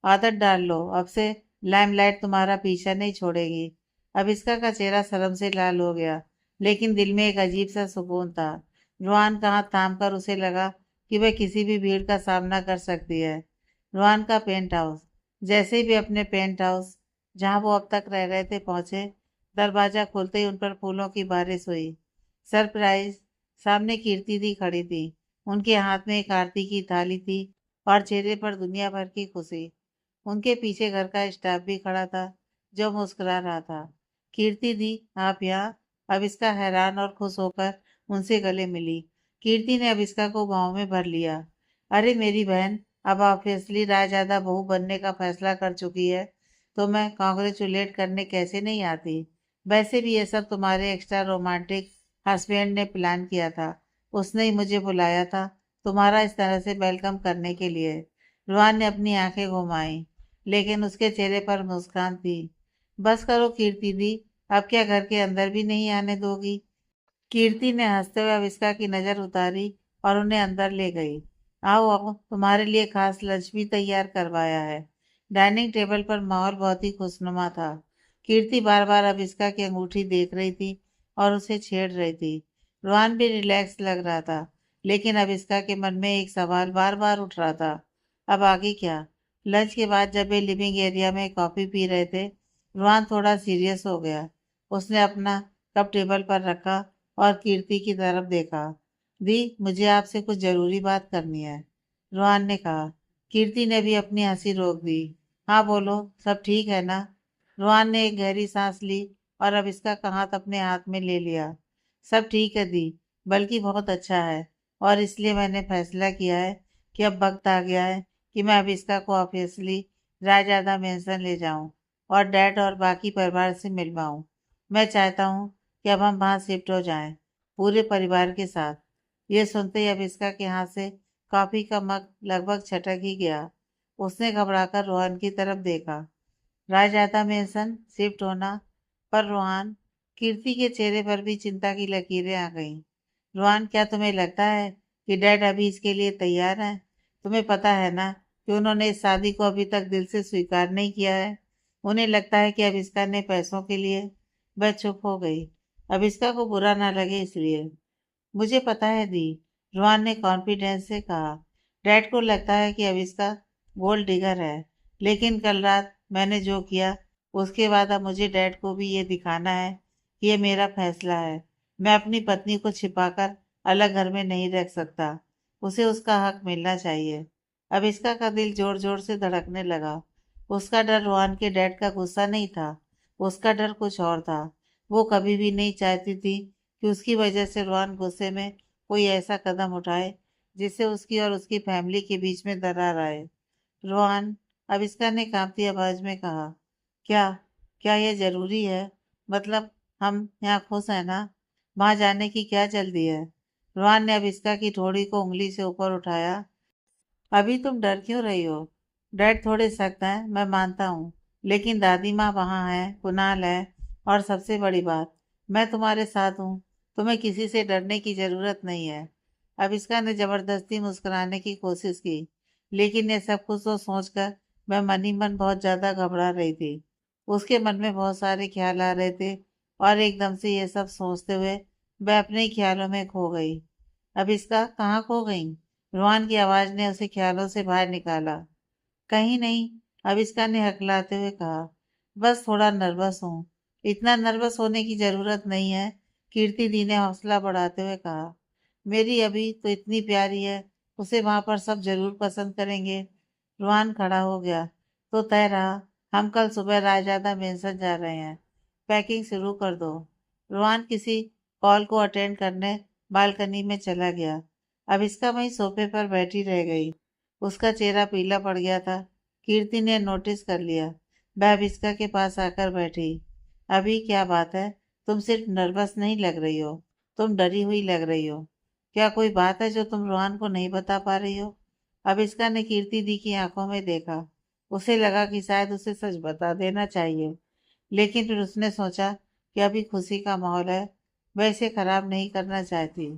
आदत डाल लो, अब से लाइमलाइट तुम्हारा पीछा नहीं छोड़ेगी। अभिष्का का चेहरा शर्म से लाल हो गया, लेकिन दिल में एक अजीब सा सुकून था। रोहन का हाथ थाम कर उसे लगा कि वह किसी भी भीड़ का सामना कर सकती है। रोहन का पेंट हाउस। जैसे ही वे अपने पेंट हाउस, जहाँ वो अब तक रह रहे थे, पहुंचे, दरवाजा खोलते ही उन पर फूलों की बारिश हुई। सरप्राइज! सामने कीर्ति दी खड़ी थी। उनके हाथ में एक आरती की थाली थी और चेहरे पर दुनिया भर की खुशी। उनके पीछे घर का स्टाफ भी खड़ा था, जो मुस्कुरा रहा था। कीर्ति दी, आप यहाँ? अब इसका हैरान और खुश होकर उनसे गले मिली। कीर्ति ने अभिष्का को बाहों में भर लिया। अरे मेरी बहन, अब ऑब्वियसली रायजादा बहू बनने का फैसला कर चुकी है, तो मैं कॉन्ग्रेचुलेट करने कैसे नहीं आती। वैसे भी ये सब तुम्हारे एक्स्ट्रा रोमांटिक हस्बैंड ने प्लान किया था। उसने ही मुझे बुलाया था तुम्हारा इस तरह से वेलकम करने के लिए। रुहान ने अपनी आंखें घुमाई, लेकिन उसके चेहरे पर मुस्कान थी। बस करो कीर्ति दी, अब क्या घर के अंदर भी नहीं आने दोगी। कीर्ति ने हंसते हुए अविष्का की नजर उतारी और उन्हें अंदर ले गई। आओ आओ, तुम्हारे लिए खास लंच भी तैयार करवाया है। डाइनिंग टेबल पर माहौल बहुत ही खुशनुमा था। कीर्ति बार बार अविष्का की अंगूठी देख रही थी और उसे छेड़ रही थी। रोहन भी रिलैक्स लग रहा था, लेकिन अविष्का के मन में एक सवाल बार बार उठ रहा था। अब आगे क्या। लंच के बाद जब वे लिविंग एरिया में कॉफी पी रहे थे, रोहन थोड़ा सीरियस हो गया। उसने अपना कप टेबल पर रखा और कीर्ति की तरफ देखा। दी, मुझे आपसे कुछ जरूरी बात करनी है, रोहन ने कहा। कीर्ति ने भी अपनी हंसी रोक दी। हाँ बोलो, सब ठीक है ना। रोहन ने एक गहरी सांस ली और अब इसका हाथ अपने हाथ में ले लिया। सब ठीक है दी, बल्कि बहुत अच्छा है। और इसलिए मैंने फैसला किया है कि अब वक्त आ गया है कि मैं अब इसका को ऑफिशियली रायजादा मेंशन ले जाऊं और डैड और बाकी परिवार से मिलवाऊं। मैं चाहता हूँ कि अब हम वहाँ शिफ्ट हो जाएं, पूरे परिवार के साथ। ये सुनते ही अभिष्का के हाथ से कॉफी का मग लगभग छटक ही गया। उसने घबराकर रोहन की तरफ देखा। राजदादा मेंशन शिफ्ट होना, पर रोहन, कीर्ति के चेहरे पर भी चिंता की लकीरें आ गईं। रोहन, क्या तुम्हें लगता है कि डैड अभी इसके लिए तैयार हैं? तुम्हें पता है ना कि उन्होंने इस शादी को अभी तक दिल से स्वीकार नहीं किया है। उन्हें लगता है कि अब इसका ने पैसों के लिए। वह चुप हो गई। अब इसका को बुरा ना लगे इसलिए। मुझे पता है दी, रोहन ने कॉन्फिडेंस से कहा। डैड को लगता है कि अब इसका गोल्ड डिगर है, लेकिन कल रात मैंने जो किया उसके बाद अब मुझे डैड को भी ये दिखाना है कि ये मेरा फैसला है। मैं अपनी पत्नी को छिपाकर अलग घर में नहीं रख सकता। उसे उसका हक मिलना चाहिए। अब इसका का दिल जोर जोर से धड़कने लगा। उसका डर रोहन के डैड का गुस्सा नहीं था, उसका डर कुछ और था। वो कभी भी नहीं चाहती थी कि उसकी वजह से रोहन गुस्से में कोई ऐसा कदम उठाए जिससे उसकी और उसकी फैमिली के बीच में दरार आए। रोहन, अविष्का ने कांपती आवाज में कहा। क्या, क्या यह जरूरी है? मतलब, हम यहाँ खुश हैं ना? वहां जाने की क्या जल्दी है? रोहन ने अविष्का की ठोड़ी को उंगली से ऊपर उठाया। अभी तुम डर क्यों रही हो? डैड थोड़े सख्त हैं, मैं मानता हूँ, लेकिन दादी माँ वहाँ है, कुणाल है, और सबसे बड़ी बात, मैं तुम्हारे साथ हूँ। तुम्हें किसी से डरने की जरूरत नहीं है। अविष्का ने जबरदस्ती मुस्कुराने की कोशिश की, लेकिन ये सब कुछ तो सोचकर मैं मन ही मन बहुत ज्यादा घबरा रही थी। उसके मन में बहुत सारे ख्याल आ रहे थे और एकदम से ये सब सोचते हुए वह अपने ही ख्यालों में खो गई। अविष्का, कहाँ खो गई? रोहन की आवाज ने उसे ख्यालों से बाहर निकाला। कहीं नहीं, अविष्का ने हकलाते हुए कहा। बस थोड़ा नर्वस हूँ। इतना नर्वस होने की जरूरत नहीं है, कीर्ति दी ने हौसला बढ़ाते हुए कहा। मेरी अभी तो इतनी प्यारी है, उसे वहां पर सब जरूर पसंद करेंगे। रोहन खड़ा हो गया। तो तय रहा, हम कल सुबह रायजादा मेंशन जा रहे हैं। पैकिंग शुरू कर दो। रोहन किसी कॉल को अटेंड करने बालकनी में चला गया। अब इसका वहीं सोफे पर बैठी रह गई। उसका चेहरा पीला पड़ गया था। कीर्ति ने नोटिस कर लिया। वह अभिष्का के पास आकर बैठी। अभी क्या बात है? तुम सिर्फ नर्वस नहीं लग रही हो, तुम डरी हुई लग रही हो। क्या कोई बात है जो तुम रोहन को नहीं बता पा रही हो? अभिष्का ने कीर्ति दी की आंखों में देखा। उसे लगा कि शायद उसे सच बता देना चाहिए, लेकिन फिर उसने सोचा कि अभी खुशी का माहौल है, वह इसे खराब नहीं करना चाहती।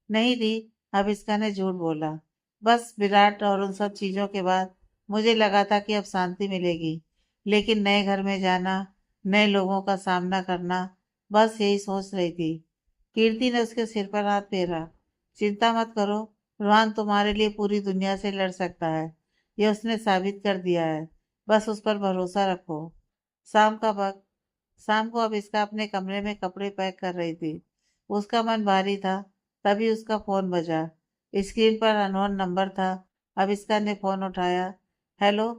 नहीं दी, अभिष्का ने झूठ बोला। बस विराट और उन सब चीजों के बाद मुझे लगा था कि अब शांति मिलेगी, लेकिन नए घर में जाना, नए लोगों का सामना करना, बस यही सोच रही थी। कीर्ति ने उसके सिर पर हाथ फेरा। चिंता मत करो, रोहन तुम्हारे लिए पूरी दुनिया से लड़ सकता है। ये उसने साबित कर दिया है। बस उस पर भरोसा रखो। शाम का वक्त शाम को अब इसका अपने कमरे में कपड़े पैक कर रही थी। उसका मन भारी था। तभी उसका फोन बजा। स्क्रीन पर अननोन नंबर था। अब इसका ने फोन उठाया। हेलो।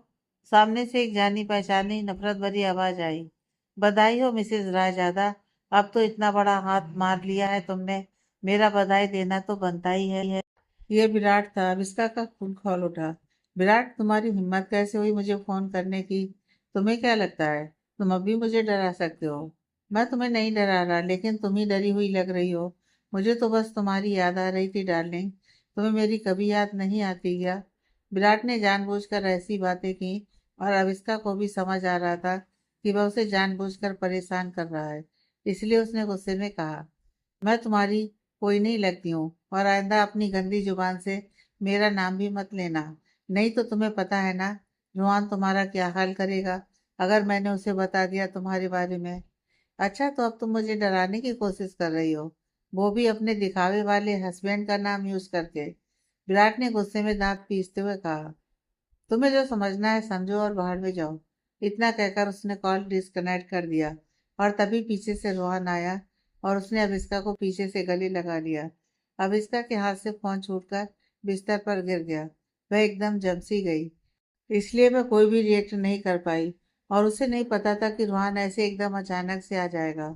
सामने से एक जानी पहचानी नफरत भरी आवाज आई। बधाई हो मिसेज रायजादा, अब तो इतना बड़ा हाथ मार लिया है तुमने। मेरा बधाई देना तो बनता ही है। ये विराट था। अविष्का का खून खौल उठा। विराट, तुम्हारी हिम्मत कैसे हुई मुझे फोन करने की? तुम्हें क्या लगता है तुम अब भी मुझे डरा सकते हो? मैं तुम्हें नहीं डरा रहा, लेकिन तुम ही डरी हुई लग रही हो। मुझे तो बस तुम्हारी याद आ रही थी डार्लिंग। तुम्हें मेरी कभी याद नहीं आती क्या? विराट ने जानबूझकर ऐसी बातें की और अविष्का को भी समझ आ रहा था कि वह उसे जानबूझकर परेशान कर रहा है। इसलिए उसने गुस्से में कहा, मैं तुम्हारी कोई नहीं लगती हूँ, और आइंदा अपनी गंदी जुबान से मेरा नाम भी मत लेना। नहीं तो तुम्हें पता है ना रोहन तुम्हारा क्या हाल करेगा अगर मैंने उसे बता दिया तुम्हारे बारे में। अच्छा, तो अब तुम मुझे डराने की कोशिश कर रही हो, वो भी अपने दिखावे वाले हस्बैंड का नाम यूज करके। विराट ने गुस्से में दांत पीसते हुए कहा, तुम्हें जो समझना है समझो और बाहर में जाओ। इतना कहकर उसने कॉल डिस्कनेक्ट कर दिया। और तभी पीछे से रोहन आया और उसने अविष्का को पीछे से गले लगा लिया। अविष्का के हाथ से फोन छूटकर बिस्तर पर गिर गया। वह एकदम जमसी गई, इसलिए मैं कोई भी रिएक्ट नहीं कर पाई। और उसे नहीं पता था कि रोहन ऐसे एकदम अचानक से आ जाएगा।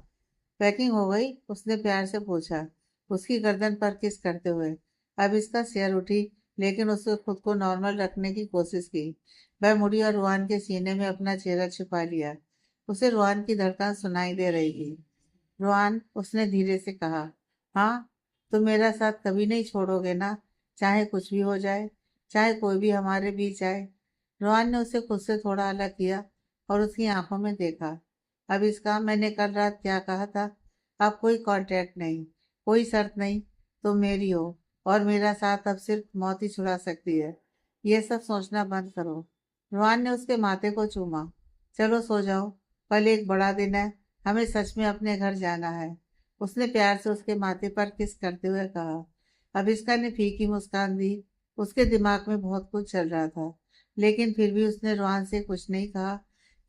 पैकिंग हो गई? उसने प्यार से पूछा, उसकी गर्दन पर किस करते हुए। अब इसका सिर उठी, लेकिन उसने खुद को नॉर्मल रखने की कोशिश की। वह मुड़ी और रुहान के सीने में अपना चेहरा छिपा लिया। उसे रुहान की धड़कन सुनाई दे रही थी। रुहान, उसने धीरे से कहा, हाँ, तुम मेरा साथ कभी नहीं छोड़ोगे ना? चाहे कुछ भी हो जाए, चाहे कोई भी हमारे बीच आए। रुहान ने उसे खुद से थोड़ा अलग किया और उसकी आंखों में देखा। अब इसका मैंने कल रात क्या कहा था? अब कोई कांटेक्ट नहीं, कोई शर्त नहीं। तुम मेरी हो और मेरा साथ अब सिर्फ मौत ही छुड़ा सकती है। ये सब सोचना बंद करो। रुहान ने उसके माथे को चूमा। चलो सो जाओ, कल एक बड़ा दिन है, हमें सच में अपने घर जाना है। उसने प्यार से उसके माथे पर किस करते हुए कहा। अभिष्का ने फीकी मुस्कान दी। उसके दिमाग में बहुत कुछ चल रहा था, लेकिन फिर भी उसने रुहान से कुछ नहीं कहा,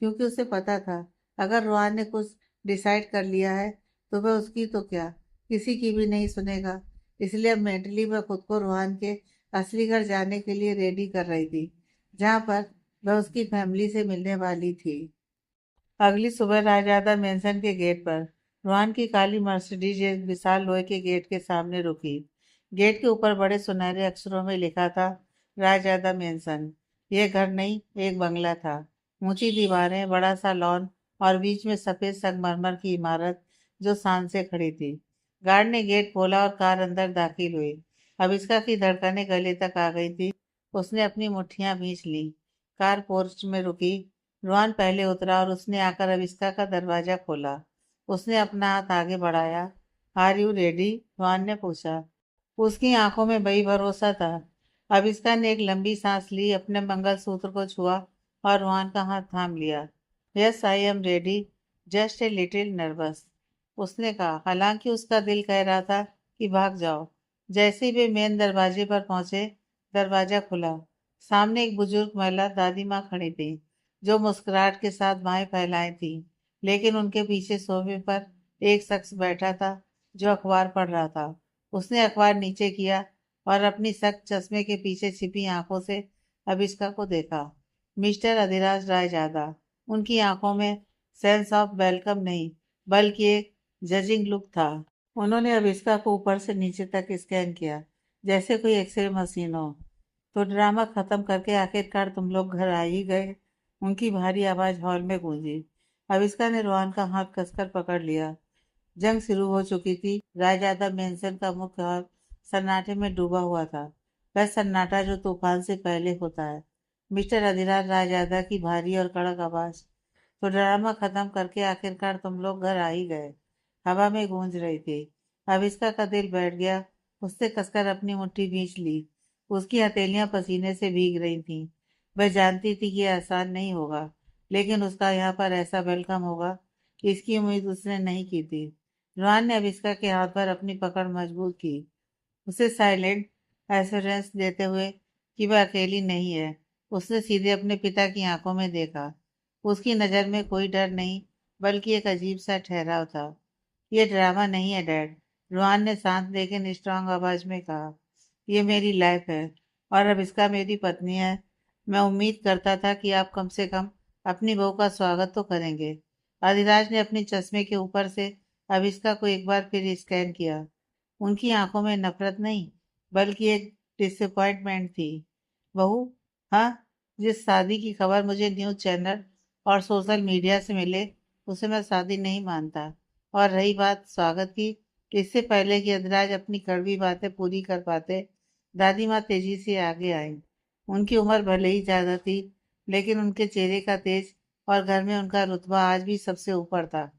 क्योंकि उसे पता था अगर रुहान ने कुछ डिसाइड कर लिया है तो वह उसकी तो क्या, किसी की भी नहीं सुनेगा। इसलिए अब मेंटली वह खुद को रुहान के असली घर जाने के लिए रेडी कर रही थी, जहाँ पर वह उसकी फैमिली से मिलने वाली थी। अगली सुबह रायजादा मेंशन के गेट पर रुहान की काली मर्सिडीज एक विशाल लोहे के गेट के सामने रुकी। गेट के ऊपर बड़े सुनहरे अक्षरों में लिखा था, रायजादा मेंशन। यह घर नहीं, एक बंगला था। ऊंची दीवारें, बड़ा सा लॉन और बीच में सफेद संगमरमर की इमारत जो शान से खड़ी थी। गार्ड ने गेट खोला और कार अंदर दाखिल हुई। अविष्का की धड़कनें गले तक आ गई थी। उसने अपनी मुट्ठियां भींच ली। कार पोर्च में रुकी। रुहान पहले उतरा और उसने आकर अविष्का का दरवाजा खोला। उसने अपना हाथ आगे बढ़ाया। Are you ready? रुहान ने पूछा। उसकी आंखों में बड़ी भरोसा था। अविष्का ने एक लंबी सांस ली, अपने मंगलसूत्र को छुआ और रुहान का हाथ थाम लिया। Yes, I am ready, just a little nervous, उसने कहा, हालांकि उसका दिल कह रहा था कि भाग जाओ। जैसे ही वे मेन दरवाजे पर पहुंचे, दरवाजा खुला। सामने एक बुजुर्ग महिला दादी माँ खड़ी थी, जो मुस्कुराहट के साथ बाहें फैलाई थी। लेकिन उनके पीछे सोफे पर एक शख्स बैठा था, जो अखबार पढ़ रहा था। उसने अखबार नीचे किया और अपनी सख्त चश्मे के पीछे छिपी आंखों से अभिष्का को देखा। मिस्टर अधिराज राय ज्यादा। उनकी आंखों में सेंस ऑफ वेलकम नहीं, बल्कि एक जजिंग लुक था। उन्होंने अभिष्का को ऊपर से नीचे तक स्कैन किया, जैसे कोई एक्सरे मशीन हो। तो ड्रामा खत्म करके आखिरकार तुम लोग घर आ ही गए, उनकी भारी आवाज हॉल में गूंजी। अविष्का ने रोहन का हाथ कसकर पकड़ लिया। जंग शुरू हो चुकी थी। रायजादा मेंशन का मुख्य हॉल सन्नाटे में डूबा हुआ था। वह सन्नाटा जो तूफान से पहले होता है। मिस्टर अधिराज रायजादा की भारी और कड़क आवाज। तो ड्रामा खत्म करके आखिरकार तुम लोग घर आ ही गए, हवा में गूंज रही थी। अविष्का का दिल बैठ गया। उसने कसकर अपनी मुट्ठी भींच ली। उसकी हथेलियां पसीने से भीग रही थीं। वह जानती थी कि यह आसान नहीं होगा, लेकिन उसका यहाँ पर ऐसा वेलकम होगा, इसकी उम्मीद उसने नहीं की थी। रुहान ने अविष्का के हाथ पर अपनी पकड़ मजबूत की, उसे साइलेंट एश्योरेंस देते हुए कि वह अकेली नहीं है। उसने सीधे अपने पिता की आंखों में देखा। उसकी नज़र में कोई डर नहीं, बल्कि एक अजीब सा ठहराव था। ये ड्रामा नहीं है डैड, रुहान ने शांत लेकिन स्ट्रांग आवाज में कहा। ये मेरी लाइफ है और अब इसका मेरी पत्नी है। मैं उम्मीद करता था कि आप कम से कम अपनी बहू का स्वागत तो करेंगे। अधिराज ने अपनी चश्मे के ऊपर से अविष्का को एक बार फिर स्कैन किया। उनकी आंखों में नफरत नहीं, बल्कि एक डिसअपॉइंटमेंट थी। बहू, हाँ, जिस शादी की खबर मुझे न्यूज़ चैनल और सोशल मीडिया से मिले, उसे मैं शादी नहीं मानता। और रही बात स्वागत की, इससे पहले कि अधिराज अपनी कड़वी बातें पूरी कर पाते, दादी माँ तेजी से आगे आई। उनकी उम्र भले ही ज्यादा थी, लेकिन उनके चेहरे का तेज और घर में उनका रुतबा आज भी सबसे ऊपर था।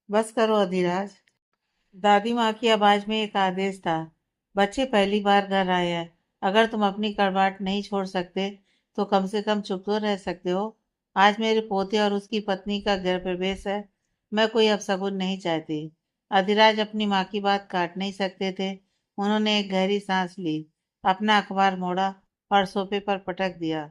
बस करो अधिराज। दादी माँ की आवाज में एक आदेश था। बच्चे पहली बार घर आए हैं। अगर तुम अपनी कड़वाहट नहीं छोड़ सकते तो कम से कम चुप तो रह सकते हो। आज मेरे पोते और उसकी पत्नी का गृह प्रवेश है। मैं कोई अपशगुन नहीं चाहती। अधिराज अपनी माँ की बात काट नहीं सकते थे। उन्होंने एक गहरी सांस ली, अपना अखबार मोड़ा और सोफे पर पटक दिया।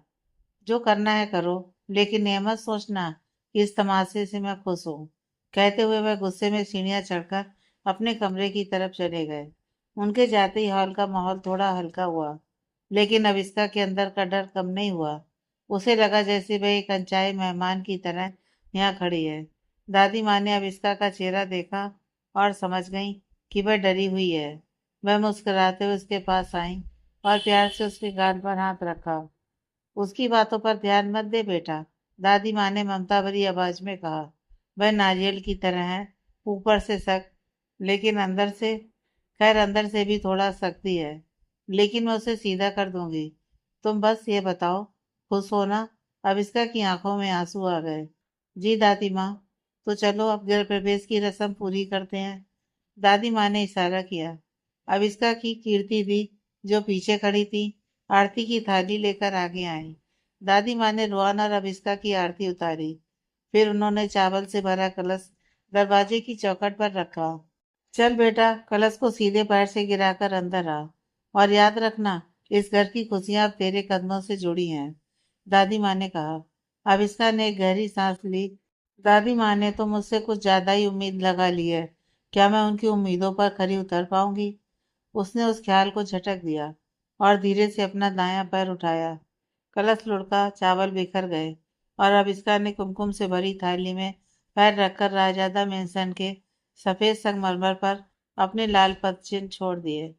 जो करना है करो, लेकिन यह मत सोचना कि इस तमाशे से मैं खुश हूँ। कहते हुए वह गुस्से में सीढ़ियां चढ़कर अपने कमरे की तरफ चले गए। उनके जाते ही हॉल का माहौल थोड़ा हल्का हुआ, लेकिन अब इसका के अंदर का डर कम नहीं हुआ। उसे लगा जैसे वह एक अनचाहे मेहमान की तरह यहाँ खड़ी है। दादी माँ ने अब इसका का चेहरा देखा और समझ गई कि वह डरी हुई है। वह मुस्कुराते हुए उसके पास आई और प्यार से उसके गाल पर हाथ रखा। उसकी बातों पर ध्यान मत दे बेटा, दादी माँ ने ममता भरी आवाज में कहा। वह नारियल की तरह है, ऊपर से सख्त, लेकिन अंदर से, खैर अंदर से भी थोड़ा सख्ती है, लेकिन मैं उसे सीधा कर दूंगी। तुम बस ये बताओ, खुश हो ना? अविष्का की आंखों में आंसू आ गए। जी दादी माँ। तो चलो अब गृह प्रवेश की रस्म पूरी करते हैं। दादी माँ ने इशारा किया। अविष्का की कीर्ति दी, जो पीछे खड़ी थी, आरती की थाली लेकर आगे आई। दादी माँ ने रोहन और अविष्का की आरती उतारी। फिर उन्होंने चावल से भरा कलश दरवाजे की चौखट पर रखा। चल बेटा, कलश को सीधे पैर से गिराकर अंदर आ। और याद रखना, इस घर की खुशियां अब तेरे कदमों से जुड़ी हैं। दादी माँ ने कहा। अविष्का ने एक गहरी सांस ली। दादी माँ ने तो मुझसे कुछ ज्यादा ही उम्मीद लगा ली है। क्या मैं उनकी उम्मीदों पर खरी उतर पाऊंगी? उसने उस ख्याल को झटक दिया और धीरे से अपना दायां पैर उठाया। कलश लुढ़का, चावल बिखर गए और अब इसका ने कुमकुम से भरी थाली में पैर रखकर राजादा मेंशन के सफेद संगमरमर पर अपने लाल पद चिन्ह छोड़ दिए।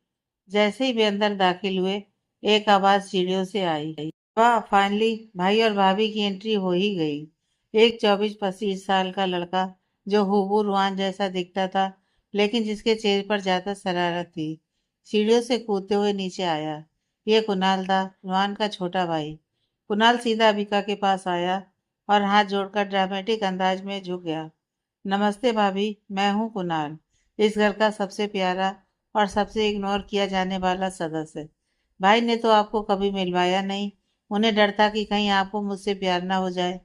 जैसे ही वे अंदर दाखिल हुए, एक आवाज सीढ़ियों से आई। वाह, फाइनली भाई और भाभी की एंट्री हो ही गई। एक 24-25 साल का लड़का, जो हूबू रुआन जैसा दिखता था, लेकिन जिसके चेहरे पर ज्यादा शरारत थी, सीढ़ियों से कूदते हुए नीचे आया। ये कुणाल था, रुआन का छोटा भाई। कुणाल सीधा अबिका के पास आया और हाथ जोड़कर ड्रामेटिक अंदाज में झुक गया। नमस्ते भाभी, मैं हूँ कुणाल, इस घर का सबसे प्यारा और सबसे इग्नोर किया जाने वाला सदस्य। भाई ने तो आपको कभी मिलवाया नहीं। उन्हें डर था कि कहीं आपको मुझसे प्यार ना हो जाए,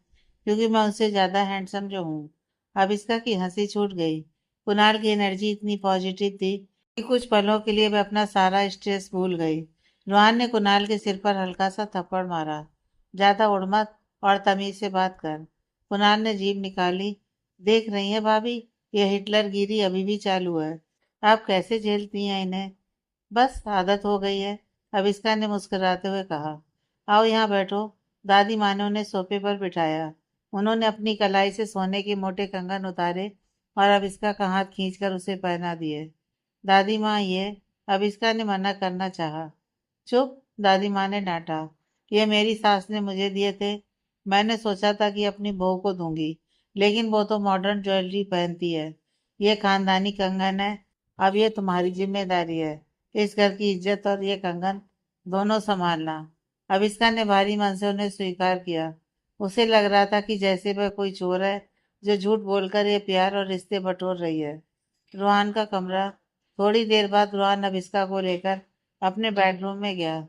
क्योंकि मैं उनसे ज्यादा हैंडसम जो हूँ। अब इसका की हंसी छूट गई। कुणाल की एनर्जी इतनी पॉजिटिव थी कि कुछ पलों के लिए वह अपना सारा स्ट्रेस भूल गई। रुहान ने कुणाल के सिर पर हल्का सा थप्पड़ मारा। ज्यादा उड़ मत और तमीज से बात कर। कुणाल ने जीभ निकाली। देख रही है भाभी, ये हिटलर गिरी अभी भी चालू है। आप कैसे झेलती हैं इन्हें? बस आदत हो गई है, अविष्का ने मुस्कुराते हुए कहा। आओ यहाँ बैठो। दादी माँ ने उन्हें सोफे पर बिठाया। उन्होंने अपनी कलाई से सोने के मोटे कंगन उतारे और अविष्का का हाथ खींचकर उसे पहना दिए। दादी माँ, ये, अविष्का ने मना करना चाहा। चुप, दादी माँ ने डांटा। ये मेरी सास ने मुझे दिए थे। मैंने सोचा था कि अपनी बहू को दूंगी, लेकिन वो तो मॉडर्न ज्वेलरी पहनती है। ये खानदानी कंगन है। अब ये तुम्हारी जिम्मेदारी है। इस घर की इज्जत और ये कंगन दोनों संभालना। अब इसका ने भारी मन से उन्हें स्वीकार किया। उसे लग रहा था कि जैसे वह कोई चोर है जो झूठ बोलकर ये प्यार और रिश्ते बटोर रही है। रूहान का कमरा। थोड़ी देर बाद रूहान अभिष्का को लेकर अपने बेडरूम में गया।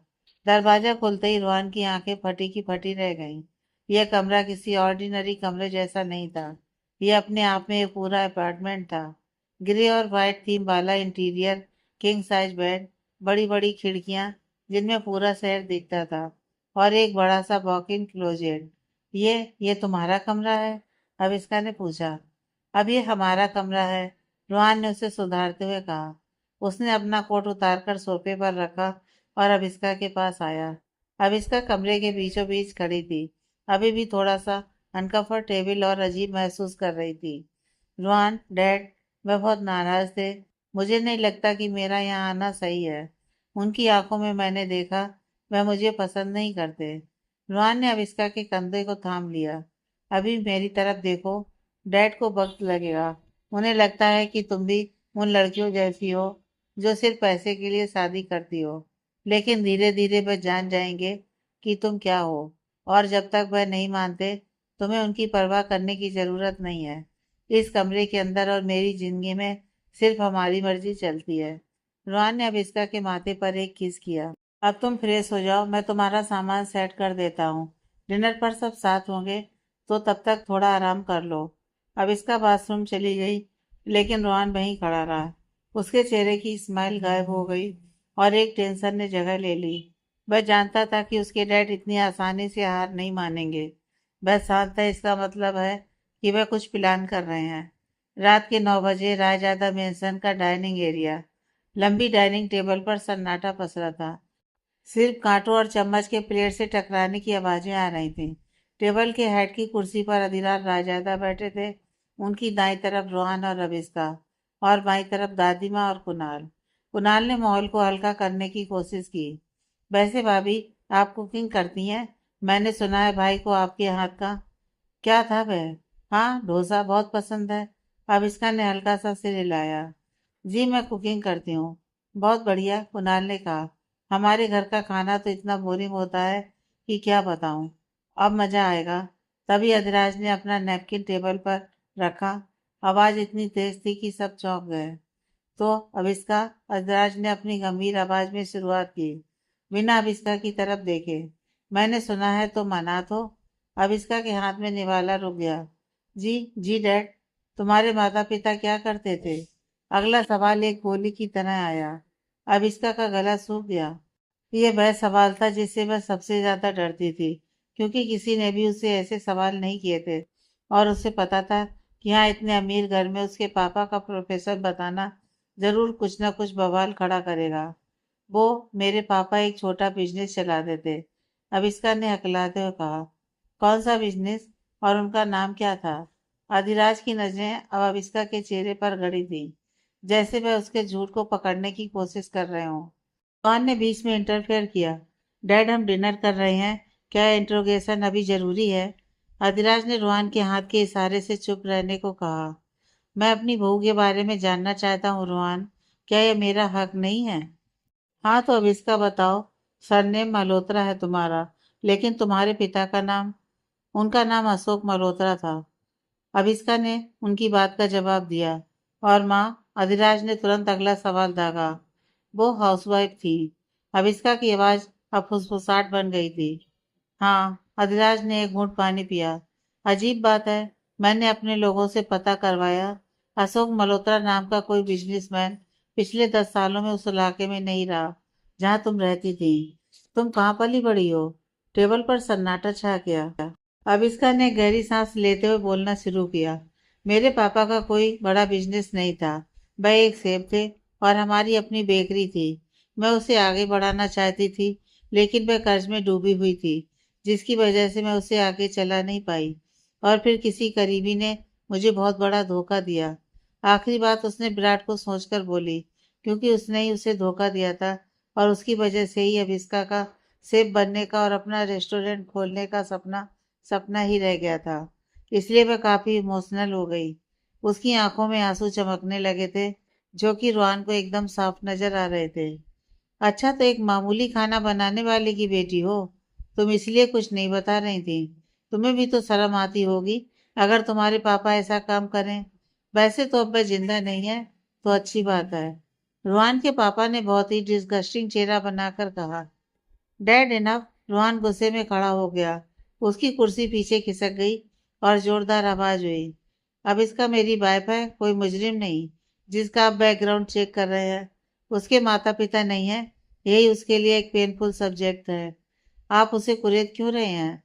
दरवाजा खुलते ही रूहान की आंखें फटी की फटी रह गईं। यह कमरा किसी ऑर्डिनरी कमरे जैसा नहीं था। यह अपने आप में एक पूरा अपार्टमेंट था। ग्रे और व्हाइट थीम वाला इंटीरियर, किंग साइज बेड, बड़ी बड़ी खिड़कियां जिनमें पूरा शहर दिखता था, और एक बड़ा सा वॉक-इन क्लोजेट। ये तुम्हारा कमरा है? अविष्का ने पूछा। अब ये हमारा कमरा है, रुहान ने उसे सुधारते हुए कहा। उसने अपना कोट उतारकर सोफे पर रखा और अविष्का के पास आया। अविष्का कमरे के बीचों बीच खड़ी थी, अभी भी थोड़ा सा अनकंफर्टेबल और अजीब महसूस कर रही थी। रुहान, डैड, वह बहुत नाराज थे। मुझे नहीं लगता कि मेरा यहाँ आना सही है। उनकी आंखों में मैंने देखा वह मुझे पसंद नहीं करते। रुआन ने अविस्का के कंधे को थाम लिया। अभी मेरी तरफ देखो। डैड को वक्त लगेगा। उन्हें लगता है कि तुम भी उन लड़कियों जैसी हो जो सिर्फ पैसे के लिए शादी करती हो, लेकिन धीरे धीरे वह जान जाएंगे कि तुम क्या हो। और जब तक वह नहीं मानते, तुम्हें उनकी परवाह करने की जरूरत नहीं है। इस कमरे के अंदर और मेरी जिंदगी में सिर्फ हमारी मर्जी चलती है। रुआन ने अविस्का के माथे पर एक किस किया। अब तुम फ्रेश हो जाओ, मैं तुम्हारा सामान सेट कर देता हूँ। डिनर पर सब साथ होंगे, तो तब तक थोड़ा आराम कर लो। अविस्का बाथरूम चली गई, लेकिन रुआन वहीं खड़ा रहा। उसके चेहरे की स्माइल गायब हो गई और एक टेंशन ने जगह ले ली। वह जानता था कि उसके डैड इतनी आसानी से हार नहीं मानेंगे। वह शांत है, इसका मतलब है कि वह कुछ प्लान कर रहे हैं। रात के 9 बजे रायजादा मेंशन का डाइनिंग एरिया। लंबी डाइनिंग टेबल पर सन्नाटा पसरा था। सिर्फ कांटों और चम्मच के प्लेट से टकराने की आवाजें आ रही थीं। टेबल के हेड की कुर्सी पर अधिराज रायजादा बैठे थे। उनकी दाईं तरफ रोहन और रविस्का, और बाईं तरफ दादी माँ और कुणाल। कुणाल ने माहौल को हल्का करने की कोशिश की। वैसे भाभी, आप कुकिंग करती हैं? मैंने सुना है भाई को आपके हाथ का। क्या था वह? हाँ, डोसा बहुत पसंद है। अब इसका ने हल्का सा सिर हिलाया। जी, मैं कुकिंग करती हूँ। बहुत बढ़िया, कुणाल ने कहा। हमारे घर का खाना तो इतना बोरिंग होता है कि क्या बताऊं। अब मजा आएगा। तभी अधिराज ने अपना नैपकिन टेबल पर रखा। आवाज इतनी तेज थी कि सब चौंक गए। तो अविस्का, अधिराज ने अपनी गंभीर आवाज में शुरुआत की, बिना अविस्का की तरफ देखे। मैंने सुना है तुम अनाथ हो। अविस्का के हाथ में निवाला रुक गया। जी जी डैड। तुम्हारे माता पिता क्या करते थे? अगला सवाल एक गोली की तरह आया। अविस्का का गला सूख गया। ये वह सवाल था जिससे वह सबसे ज्यादा डरती थी, क्योंकि किसी ने भी उसे ऐसे सवाल नहीं किए थे। और उसे पता था कि यहाँ इतने अमीर घर में उसके पापा का प्रोफेसर बताना जरूर कुछ न कुछ बवाल खड़ा करेगा। वो, मेरे पापा एक छोटा बिजनेस चलाते थे। अविष्का ने हकलाते हुए कहा। कौन सा बिजनेस? और उनका नाम क्या था? आदिराज की नजरें अब अविष्का के चेहरे पर गड़ी थी, जैसे वह उसके झूठ को पकड़ने की कोशिश कर रहे हों। कौन ने बीच में इंटरफेयर किया? डैड, हम डिनर कर रहे हैं। क्या इंट्रोगेशन अभी जरूरी है? अधिराज ने रोहन के हाथ के इशारे से चुप रहने को कहा। मैं अपनी बहू के बारे में जानना चाहता हूँ रोहन। क्या यह मेरा हक नहीं है? हाँ, तो अब इसका बताओ। सरनेम मल्होत्रा है तुम्हारा, लेकिन तुम्हारे पिता का नाम? उनका नाम अशोक मल्होत्रा था। अभिष्का ने उनकी बात का जवाब दिया। और माँ? अधिराज ने तुरंत अगला सवाल दागा। वो हाउसवाइफ थी। अभिष्का की आवाज अब फुसफुसाहट बन गई थी। हाँ, अधिराज ने एक घूंट पानी पिया। अजीब बात है, मैंने अपने लोगों से पता करवाया। अशोक मल्होत्रा नाम का कोई बिजनेसमैन पिछले 10 सालों में उस इलाके में नहीं रहा जहाँ तुम रहती थी। तुम कहाँ पली बड़ी हो? टेबल पर सन्नाटा छा गया। अविष्का ने गहरी सांस लेते हुए बोलना शुरू किया। मेरे पापा का कोई बड़ा बिजनेस नहीं था। वह एक सेठ थे और हमारी अपनी बेकरी थी। मैं उसे आगे बढ़ाना चाहती थी, लेकिन वह कर्ज में डूबी हुई थी, जिसकी वजह से मैं उसे आगे चला नहीं पाई। और फिर किसी करीबी ने मुझे बहुत बड़ा धोखा दिया। आखिरी बात उसने विराट को सोचकर बोली, क्योंकि उसने ही उसे धोखा दिया था, और उसकी वजह से ही अविष्का का सेफ बनने का और अपना रेस्टोरेंट खोलने का सपना सपना ही रह गया था। इसलिए वह काफी इमोशनल हो गई। उसकी आंखों में आंसू चमकने लगे थे, जो कि रोहन को एकदम साफ नजर आ रहे थे। अच्छा, तो एक मामूली खाना बनाने वाले की बेटी हो तुम, इसलिए कुछ नहीं बता रही थी? तुम्हें भी तो शर्म आती होगी अगर तुम्हारे पापा ऐसा काम करें। वैसे तो अब वह जिंदा नहीं है, तो अच्छी बात है। रोहन के पापा ने बहुत ही डिस्गस्टिंग चेहरा बनाकर कहा। Dad enough. रोहन गुस्से में खड़ा हो गया। उसकी कुर्सी पीछे खिसक गई और जोरदार आवाज हुई। अब इसका मेरी वाइफ है, कोई मुजरिम नहीं जिसका आप बैकग्राउंड चेक कर रहे हैं। उसके माता पिता नहीं है, यही उसके लिए एक पेनफुल सब्जेक्ट है। आप उसे कुरेद क्यों रहे हैं?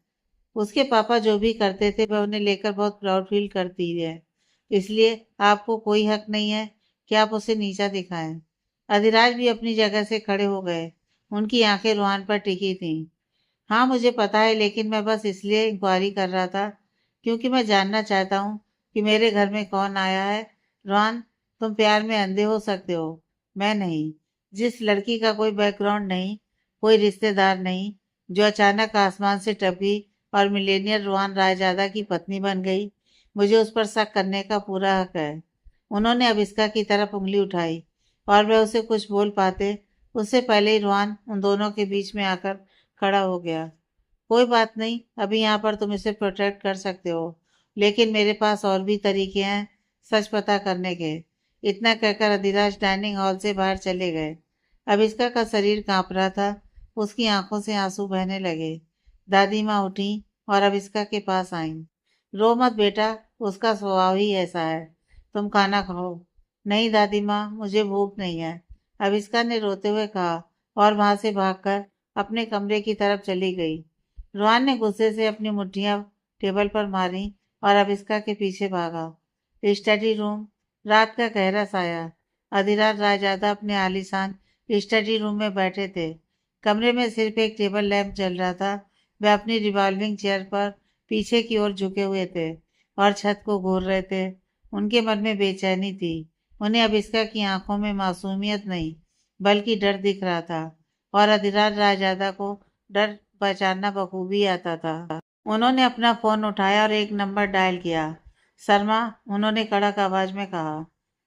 उसके पापा जो भी करते थे वह उन्हें लेकर बहुत प्राउड फील करती है, इसलिए आपको कोई हक नहीं है कि आप उसे नीचा दिखाएं। अधिराज भी अपनी जगह से खड़े हो गए। उनकी आंखें रोहन पर टिकी थीं। हाँ, मुझे पता है, लेकिन मैं बस इसलिए इंक्वायरी कर रहा था क्योंकि मैं जानना चाहता हूँ कि मेरे घर में कौन आया है। रोहन, तुम प्यार में अंधे हो सकते हो, मैं नहीं। जिस लड़की का कोई बैकग्राउंड नहीं, कोई रिश्तेदार नहीं, जो अचानक आसमान से टपकी और मिलेनियर रुआन रायजादा की पत्नी बन गई, मुझे उस पर शक करने का पूरा हक है। उन्होंने अभिष्का की तरफ उंगली उठाई और वह उसे कुछ बोल पाते उससे पहले ही रुआन उन दोनों के बीच में आकर खड़ा हो गया। कोई बात नहीं, अभी यहाँ पर तुम इसे प्रोटेक्ट कर सकते हो, लेकिन मेरे पास और भी तरीके हैं सच पता करने के। इतना कहकर अधिराज डाइनिंग हॉल से बाहर चले गए। अभिष्का का शरीर कांप रहा था, उसकी आंखों से आंसू बहने लगे। दादी माँ उठी और अभिष्का के पास आईं। रो मत बेटा, उसका स्वभाव ही ऐसा है। तुम खाना खाओ। नहीं दादी माँ, मुझे भूख नहीं है, अभिष्का ने रोते हुए कहा और वहां से भागकर अपने कमरे की तरफ चली गई। रोहन ने गुस्से से अपनी मुट्ठियां टेबल पर मारी और अभिष्का के पीछे भागा। स्टडी रूम, रात का गहरा साया। अधिराज रायजादा अपने आलीशान स्टडी रूम में बैठे थे। कमरे में सिर्फ एक टेबल लैंप जल रहा था। वे अपनी रिवॉल्विंग चेयर पर पीछे की ओर झुके हुए थे और छत को घूर रहे थे। उनके मन में बेचैनी थी। उन्हें अभिष्का की आंखों में मासूमियत नहीं, बल्कि डर दिख रहा था, और अधिराज रायजादा को डर पहचानना बखूबी आता था। उन्होंने अपना फोन उठाया और एक नंबर डायल किया। शर्मा, उन्होंने कड़क आवाज में कहा।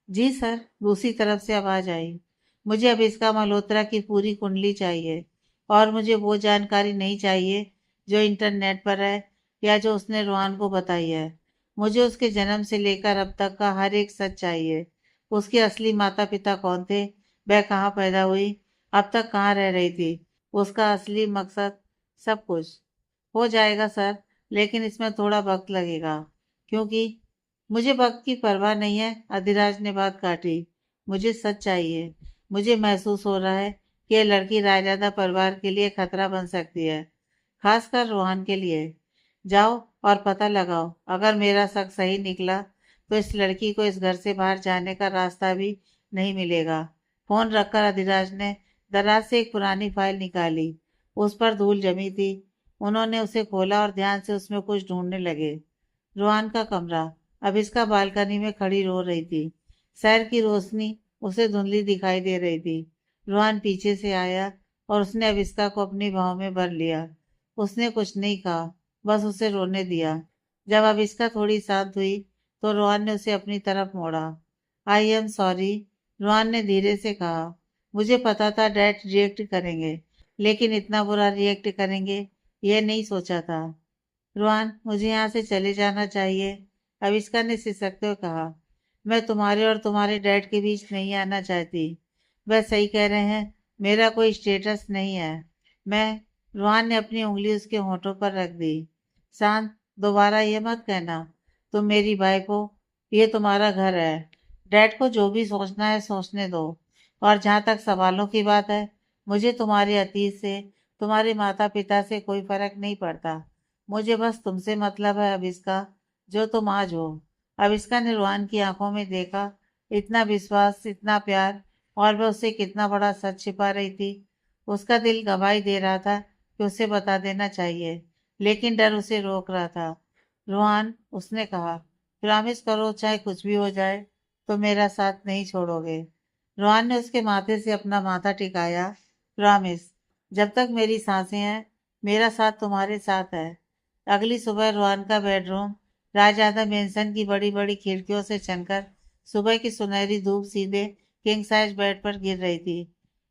जी सर, दूसरी तरफ से आवाज आई। मुझे अब इसका मल्होत्रा की पूरी कुंडली चाहिए, और मुझे वो जानकारी नहीं चाहिए जो इंटरनेट पर है या जो उसने रोहान को बताई है। मुझे उसके जन्म से लेकर अब तक का हर एक सच चाहिए। उसके असली माता पिता कौन थे, वह कहाँ पैदा हुई, अब तक कहाँ रह रही थी, उसका असली मकसद, सब कुछ। हो जाएगा सर, लेकिन इसमें थोड़ा वक्त लगेगा। क्योंकि मुझे वक्त की परवाह नहीं है, अधिराज ने बात काटी। मुझे सच चाहिए। मुझे महसूस हो रहा है कि यह लड़की रायजादा परिवार के लिए खतरा बन सकती है, खासकर रोहन के लिए। जाओ और पता लगाओ। अगर मेरा शक सही निकला तो इस लड़की को इस घर से बाहर जाने का रास्ता भी नहीं मिलेगा। फोन रखकर अधिराज ने दराज से एक पुरानी फाइल निकाली। उस पर धूल जमी थी। उन्होंने उसे खोला और ध्यान से उसमें कुछ ढूंढने लगे। रोहान का कमरा। अभिष्का बालकनी में खड़ी रो रही थी। शहर की रोशनी उसे धुंधली दिखाई दे रही थी। रोहान पीछे से आया और उसने अभिष्का को अपनी बाहों में भर लिया। उसने कुछ नहीं कहा, बस उसे रोने दिया। जब अभिष्का थोड़ी शांत हुई तो रोहान ने उसे अपनी तरफ मोड़ा। आई एम सॉरी, रोहान ने धीरे से कहा। मुझे पता था डैड रिएक्ट करेंगे, लेकिन इतना बुरा रिएक्ट करेंगे यह नहीं सोचा था। रोहन, मुझे यहाँ से चले जाना चाहिए, अविष्का ने सिसकते हुए कहा। मैं तुम्हारे और तुम्हारे डैड के बीच नहीं आना चाहती। वह सही कह रहे हैं, मेरा कोई स्टेटस नहीं है। मैं रोहन ने अपनी उंगली उसके होठों पर रख दी। शांत, दोबारा ये मत कहना। तुम मेरी वाइफ हो, ये तुम्हारा घर है। डैड को जो भी सोचना है सोचने दो। और जहाँ तक सवालों की बात है, मुझे तुम्हारे अतीत से, तुम्हारे माता पिता से कोई फर्क नहीं पड़ता। मुझे बस तुमसे मतलब है अभिष्का, जो तुम आज हो। अभिष्का ने रोहन की आंखों में देखा। इतना विश्वास, इतना प्यार, और वह उससे कितना बड़ा सच छिपा रही थी। उसका दिल गवाही दे रहा था कि उसे बता देना चाहिए, लेकिन डर उसे रोक रहा था। रोहन, उसने कहा, प्रॉमिस करो चाहे कुछ भी हो जाए तो मेरा साथ नहीं छोड़ोगे। रोहन ने उसके माथे से अपना माथा टिकाया। प्रॉमिस, जब तक मेरी सांसें हैं मेरा साथ तुम्हारे साथ है। अगली सुबह रोहन का बेडरूम राजआदा मेंशन की बड़ी बड़ी खिड़कियों से छनकर सुबह की सुनहरी धूप सीधे किंग साइज बेड पर गिर रही थी।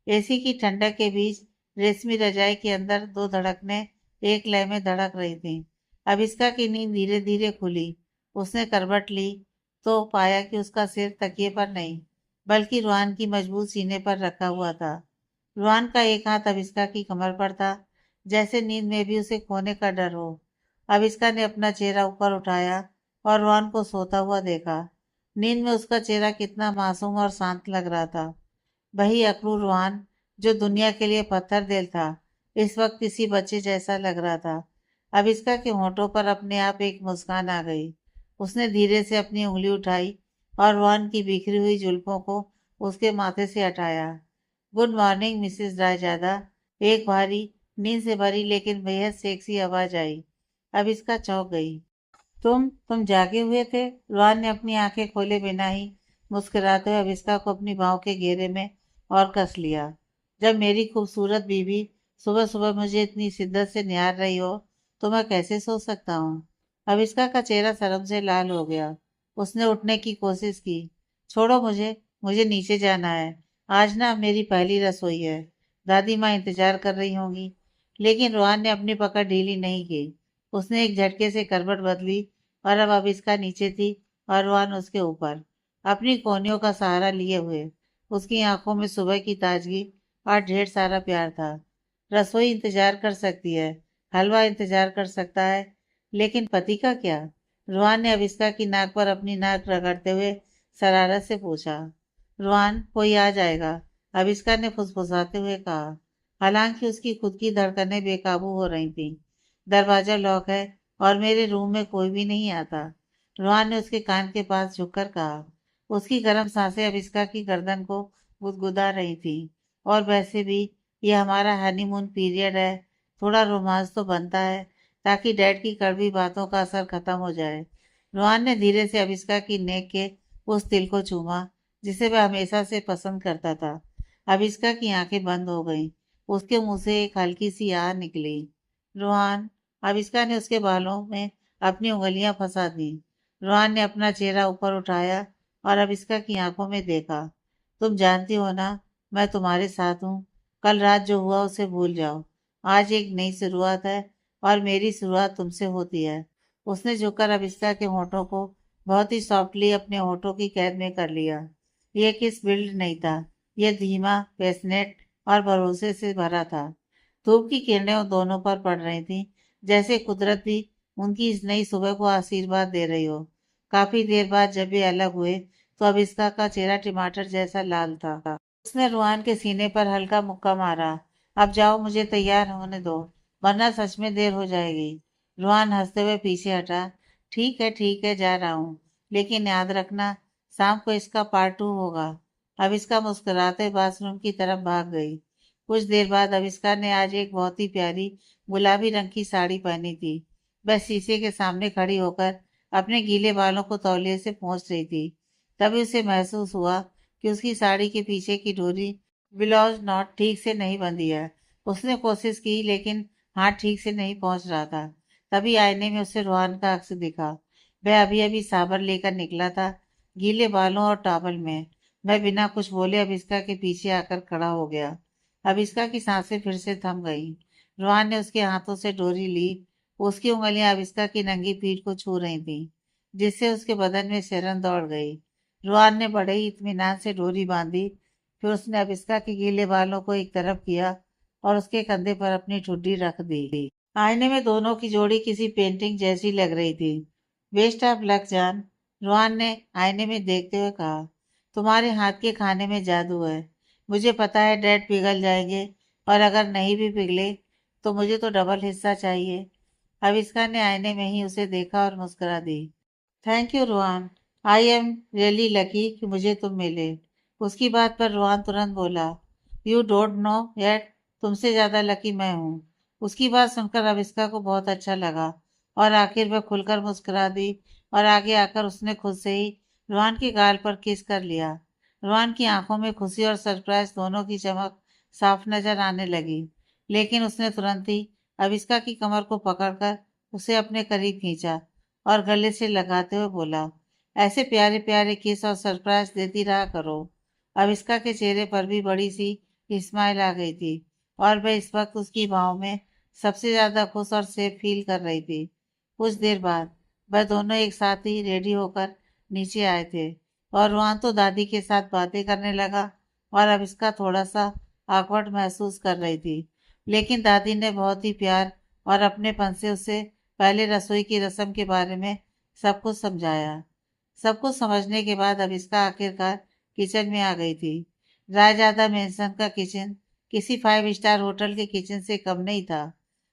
एसी की ठंडक के बीच रेशमी रजाई के अंदर दो धड़कने एक लय में धड़क रही थीं। अभिष्का की नींद धीरे धीरे खुली। उसने करवट ली तो पाया कि उसका सिर तकिए पर नहीं, बल्कि रुहान की मजबूत सीने पर रखा हुआ था। रुहान का एक हाथ अभिष्का की कमर पर था, जैसे नींद में भी उसे खोने का डर हो। अभिष्का ने अपना चेहरा ऊपर उठाया और रोहन को सोता हुआ देखा। नींद में उसका चेहरा कितना मासूम और शांत लग रहा था। वही अक्रूर रोहन, जो दुनिया के लिए पत्थर दिल था, इस वक्त किसी बच्चे जैसा लग रहा था। अभिष्का के होठों पर अपने आप एक मुस्कान आ गई। उसने धीरे से अपनी उंगली उठाई और रोहन की बिखरी हुई जुल्फों को उसके माथे से हटाया। गुड मॉर्निंग मिसेस रायजादा, एक भारी, नींद से भरी लेकिन बेहद सेक्सी आवाज आई। अभिष्का चौंक गई। तुम जागे हुए थे? रोहन ने अपनी आंखें खोले बिना ही मुस्कुराते हुए अविस्का को अपनी बाहों के घेरे में और कस लिया। जब मेरी खूबसूरत बीवी सुबह सुबह मुझे इतनी शिद्दत से निहार रही हो तो मैं कैसे सो सकता हूँ। अविस्का का चेहरा शर्म से लाल हो गया। उसने उठने की कोशिश की। छोड़ो मुझे, मुझे नीचे जाना है। आज ना मेरी पहली रसोई है। दादी माँ इंतजार कर रही होंगी। लेकिन रोहान ने अपनी पकड़ ढीली नहीं की। उसने एक झटके से करवट बदली और अब अविस्का नीचे थी और रोहान उसके ऊपर, अपनी कोहनियों का सहारा लिए हुए। उसकी आंखों में सुबह की ताजगी और ढेर सारा प्यार था। रसोई इंतजार कर सकती है, हलवा इंतजार कर सकता है, लेकिन पति का क्या? रोहान ने अविस्का की नाक पर अपनी नाक रगड़ते हुए शरारत से पूछा। रोहान, कोई आ जाएगा, अविस्का ने फुसफुसाते हुए कहा। हालांकि उसकी खुद की धड़कनें बेकाबू हो रही थीं। दरवाजा लॉक है और मेरे रूम में कोई भी नहीं आता, रोहान ने उसके कान के पास झुककर कहा। उसकी गर्म सांसें अविस्का की गर्दन को गुदगुदा रही थी। और वैसे भी ये हमारा हनीमून पीरियड है, थोड़ा रोमांस तो बनता है ताकि डैड की कड़वी बातों का असर खत्म हो जाए। रोहान ने धीरे से अविस्का की नेक के उस तिल को चूमा जिसे वह हमेशा से पसंद करता था। अविस्का की आंखें बंद हो गईं। उसके मुंह से एक हल्की सी आह निकली। रोहान, अविस्का ने उसके बालों में अपनी उंगलियां फंसा दी। रोहान ने अपना चेहरा ऊपर उठाया और अविस्का की आंखों में देखा। तुम जानती हो ना, मैं तुम्हारे साथ हूँ। कल रात जो हुआ उसे भूल जाओ। आज एक नई शुरुआत है और मेरी शुरुआत तुमसे होती है। उसने झुककर अविस्का के होठों को बहुत ही सॉफ्टली अपने होठों की कैद में कर लिया। यह किस बिल्ड नहीं था, यह धीमा, पैशनेट और भरोसे से भरा था। धूप की किरणें उन दोनों पर पड़ रही थीं, जैसे कुदरत भी उनकी इस नई सुबह को आशीर्वाद दे रही हो। काफी देर बाद जब वे अलग हुए तो अविस्का का चेहरा टमाटर जैसा लाल था। उसने रुहान के सीने पर हल्का मुक्का मारा। अब जाओ, मुझे तैयार होने दो, वरना सच में देर हो जाएगी। रुहान हंसते हुए पीछे हटा। ठीक है, जा रहा हूँ, लेकिन याद रखना, शाम को इसका पार्ट 2 होगा। अविस्का मुस्कुराते बाथरूम की तरफ भाग गई। कुछ देर बाद अविस्का ने आज एक बहुत ही प्यारी गुलाबी रंग की साड़ी पहनी थी। वह शीशे के सामने खड़ी होकर अपने गीले बालों को तौलिए से पोंछ रही थी। तभी उसे महसूस हुआ कि उसकी साड़ी के पीछे की डोरी ब्लाउज नॉट ठीक से नहीं बंधी है। उसने कोशिश की लेकिन हाथ ठीक से नहीं पहुंच रहा था। तभी आईने में उसे रोहान का अक्स दिखा। वह अभी अभी साबर लेकर निकला था, गीले बालों और टॉवल में। वह बिना कुछ बोले अविस्का के पीछे आकर खड़ा हो गया। अविस्का की सांसें फिर से थम गईं। रोहान ने उसके हाथों से डोरी ली। उसकी उंगलियां अविस्का की नंगी पीठ को छू रही थीं, जिससे उसके बदन में सिरन दौड़ गई। रोहान ने बड़े ही इत्मीनान से डोरी बांधी। फिर उसने अविस्का के गीले बालों को एक तरफ किया और उसके कंधे पर अपनी ठुड्डी रख दी। आईने में दोनों की जोड़ी किसी पेंटिंग जैसी लग रही थी। बेस्ट ऑफ लक जान, रोहान ने आईने में देखते हुए कहा। तुम्हारे हाथ के खाने में जादू है। मुझे पता है डैड पिघल जाएंगे, और अगर नहीं भी पिघले तो मुझे तो डबल हिस्सा चाहिए। अविस्का ने आईने में ही उसे देखा और मुस्कुरा दी। Thank you Rohan, I am really lucky कि मुझे तुम मिले। उसकी बात पर रोहान तुरंत बोला, यू डोंट नो येट, तुमसे ज्यादा लकी मैं हूँ। उसकी बात सुनकर अविस्का को बहुत अच्छा लगा और आखिर वह खुलकर मुस्कुरा दी और आगे आकर उसने खुद से ही रोहान के गाल पर किस कर लिया। रोहान की आंखों में खुशी और सरप्राइज दोनों की चमक साफ नजर आने लगी, लेकिन उसने तुरंत ही अविस्का की कमर को पकड़कर उसे अपने करीब खींचा और गले से लगाते हुए बोला, ऐसे प्यारे प्यारे किस और सरप्राइज देती रहा करो। अविस्का के चेहरे पर भी बड़ी सी स्माइल आ गई थी और वह इस वक्त उसकी बाहों में सबसे ज्यादा खुश और सेफ फील कर रही थी। कुछ देर बाद वह दोनों एक साथ ही रेडी होकर नीचे आए थे और रोहान तो दादी के साथ बातें करने लगा और अविस्का थोड़ा सा awkward महसूस कर रही थी। लेकिन दादी ने बहुत ही प्यार और अपनेपन से उसे पहले रसोई की रस्म के बारे में सब कुछ समझाया। सब कुछ समझने के बाद अविस्का आखिरकार किचन में आ गई थी। रायजादा मेंशन का किचन किसी 5 स्टार होटल के किचन से कम नहीं था।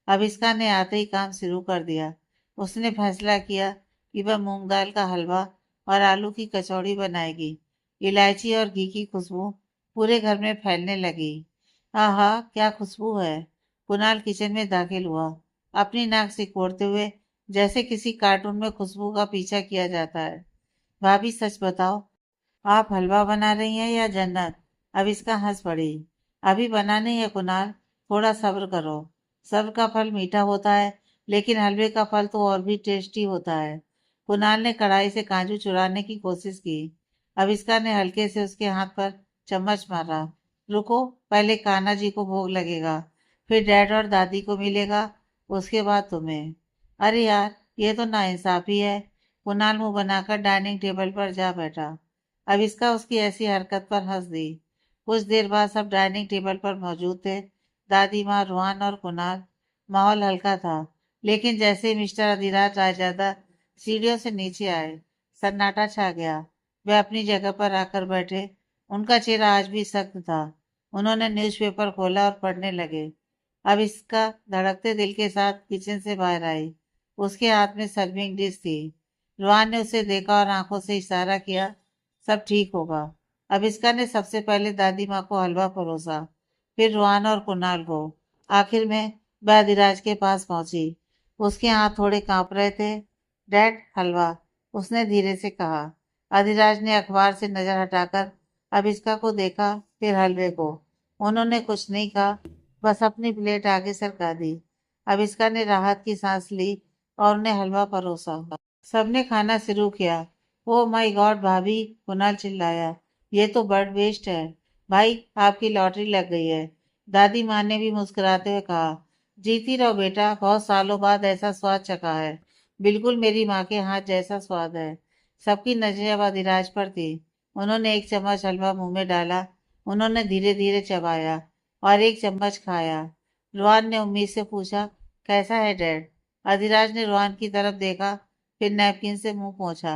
अविस्का ने आते ही काम शुरू कर दिया। उसने फैसला किया कि वह मूंग दाल का हलवा और आलू की कचौड़ी बनाएगी। इलायची और घी की खुशबू पूरे घर में फैलने लगी। आहा, क्या खुशबू है! कुणाल किचन में दाखिल हुआ, अपनी नाक सिकोड़ते हुए, जैसे किसी कार्टून में खुशबू का पीछा किया जाता है। भाभी, सच बताओ, आप हलवा बना रही हैं या जन्नत? अब इसका हंस पड़ी। अभी बनाने है कुणाल, थोड़ा सब्र करो। सब्र का फल मीठा होता है, लेकिन हलवे का फल तो और भी टेस्टी होता है। कुणाल ने कढ़ाई से काजू चुराने की कोशिश की। अविष्का ने हल्के से उसके हाथ पर चम्मच मारा। रुको, पहले कान्हा जी को भोग लगेगा, फिर डैड और दादी को मिलेगा, उसके बाद तुम्हें। अरे यार, ये तो नाइंसाफी है। कुणाल मुंह बनाकर डाइनिंग टेबल पर जा बैठा। अविष्का उसकी ऐसी हरकत पर हंस दी। कुछ देर बाद सब डाइनिंग टेबल पर मौजूद थे, दादी माँ, रुहान और कुणाल। माहौल हल्का था, लेकिन जैसे ही मिस्टर अधिराज रायजादा सीढ़ियों से नीचे आए, सन्नाटा छा गया। वे अपनी जगह पर आकर बैठे। उनका चेहरा आज भी सख्त था। उन्होंने न्यूज़पेपर खोला और पढ़ने लगे। अब इसका धड़कते दिल के साथ किचन से बाहर आई। उसके हाथ में सर्विंग डिश थी। रुहान ने उसे देखा और आंखों से इशारा किया, सब ठीक होगा। अभिष्का ने सबसे पहले दादी माँ को हलवा परोसा, फिर रुहान और कुणाल को। आखिर में वह अधिराज के पास पहुंची। उसके हाथ थोड़े कांप रहे थे। डैड, हलवा, उसने धीरे से कहा। अधिराज ने अखबार से नजर हटाकर अभिष्का को देखा, फिर हलवे को। उन्होंने कुछ नहीं कहा, बस अपनी प्लेट आगे सरका दी। अभिष्का ने राहत की सांस ली और उन्हें हलवा परोसा। सबने खाना शुरू किया। ओ माय गॉड भाभी, कुणाल चिल्लाया, ये तो बर्ड वेस्ट है। भाई, आपकी लॉटरी लग गई है, दादी माँ ने भी मुस्कुराते हुए कहा। जीती रहो बेटा, बहुत सालों बाद ऐसा स्वाद चखा है। बिल्कुल मेरी माँ के हाथ जैसा स्वाद है। सबकी नजरें अब अधिराज पर थी। उन्होंने एक चम्मच हलवा मुंह में डाला। उन्होंने धीरे धीरे चबाया और एक चम्मच खाया। रुहान ने उम्मीद से पूछा, कैसा है डैड? अधिराज ने रुहान की तरफ देखा, फिर नैपकिन से मुंह पोंछा।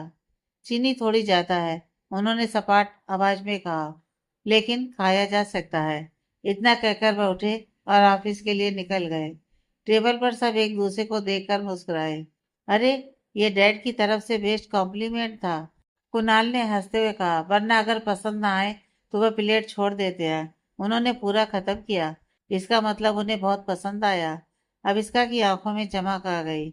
चीनी थोड़ी ज्यादा है, उन्होंने सपाट आवाज में कहा, लेकिन खाया जा सकता है। इतना कहकर वह उठे और ऑफिस के लिए निकल गए। टेबल पर सब एक दूसरे को देखकर मुस्कुराए। अरे, ये डैड की तरफ से बेस्ट कॉम्प्लीमेंट था, कुणाल ने हंसते हुए कहा, वरना अगर पसंद ना आए तो वह प्लेट छोड़ देते हैं। उन्होंने पूरा खत्म किया, इसका मतलब उन्हें बहुत पसंद आया। अब इसका की आंखों में चमक आ गई।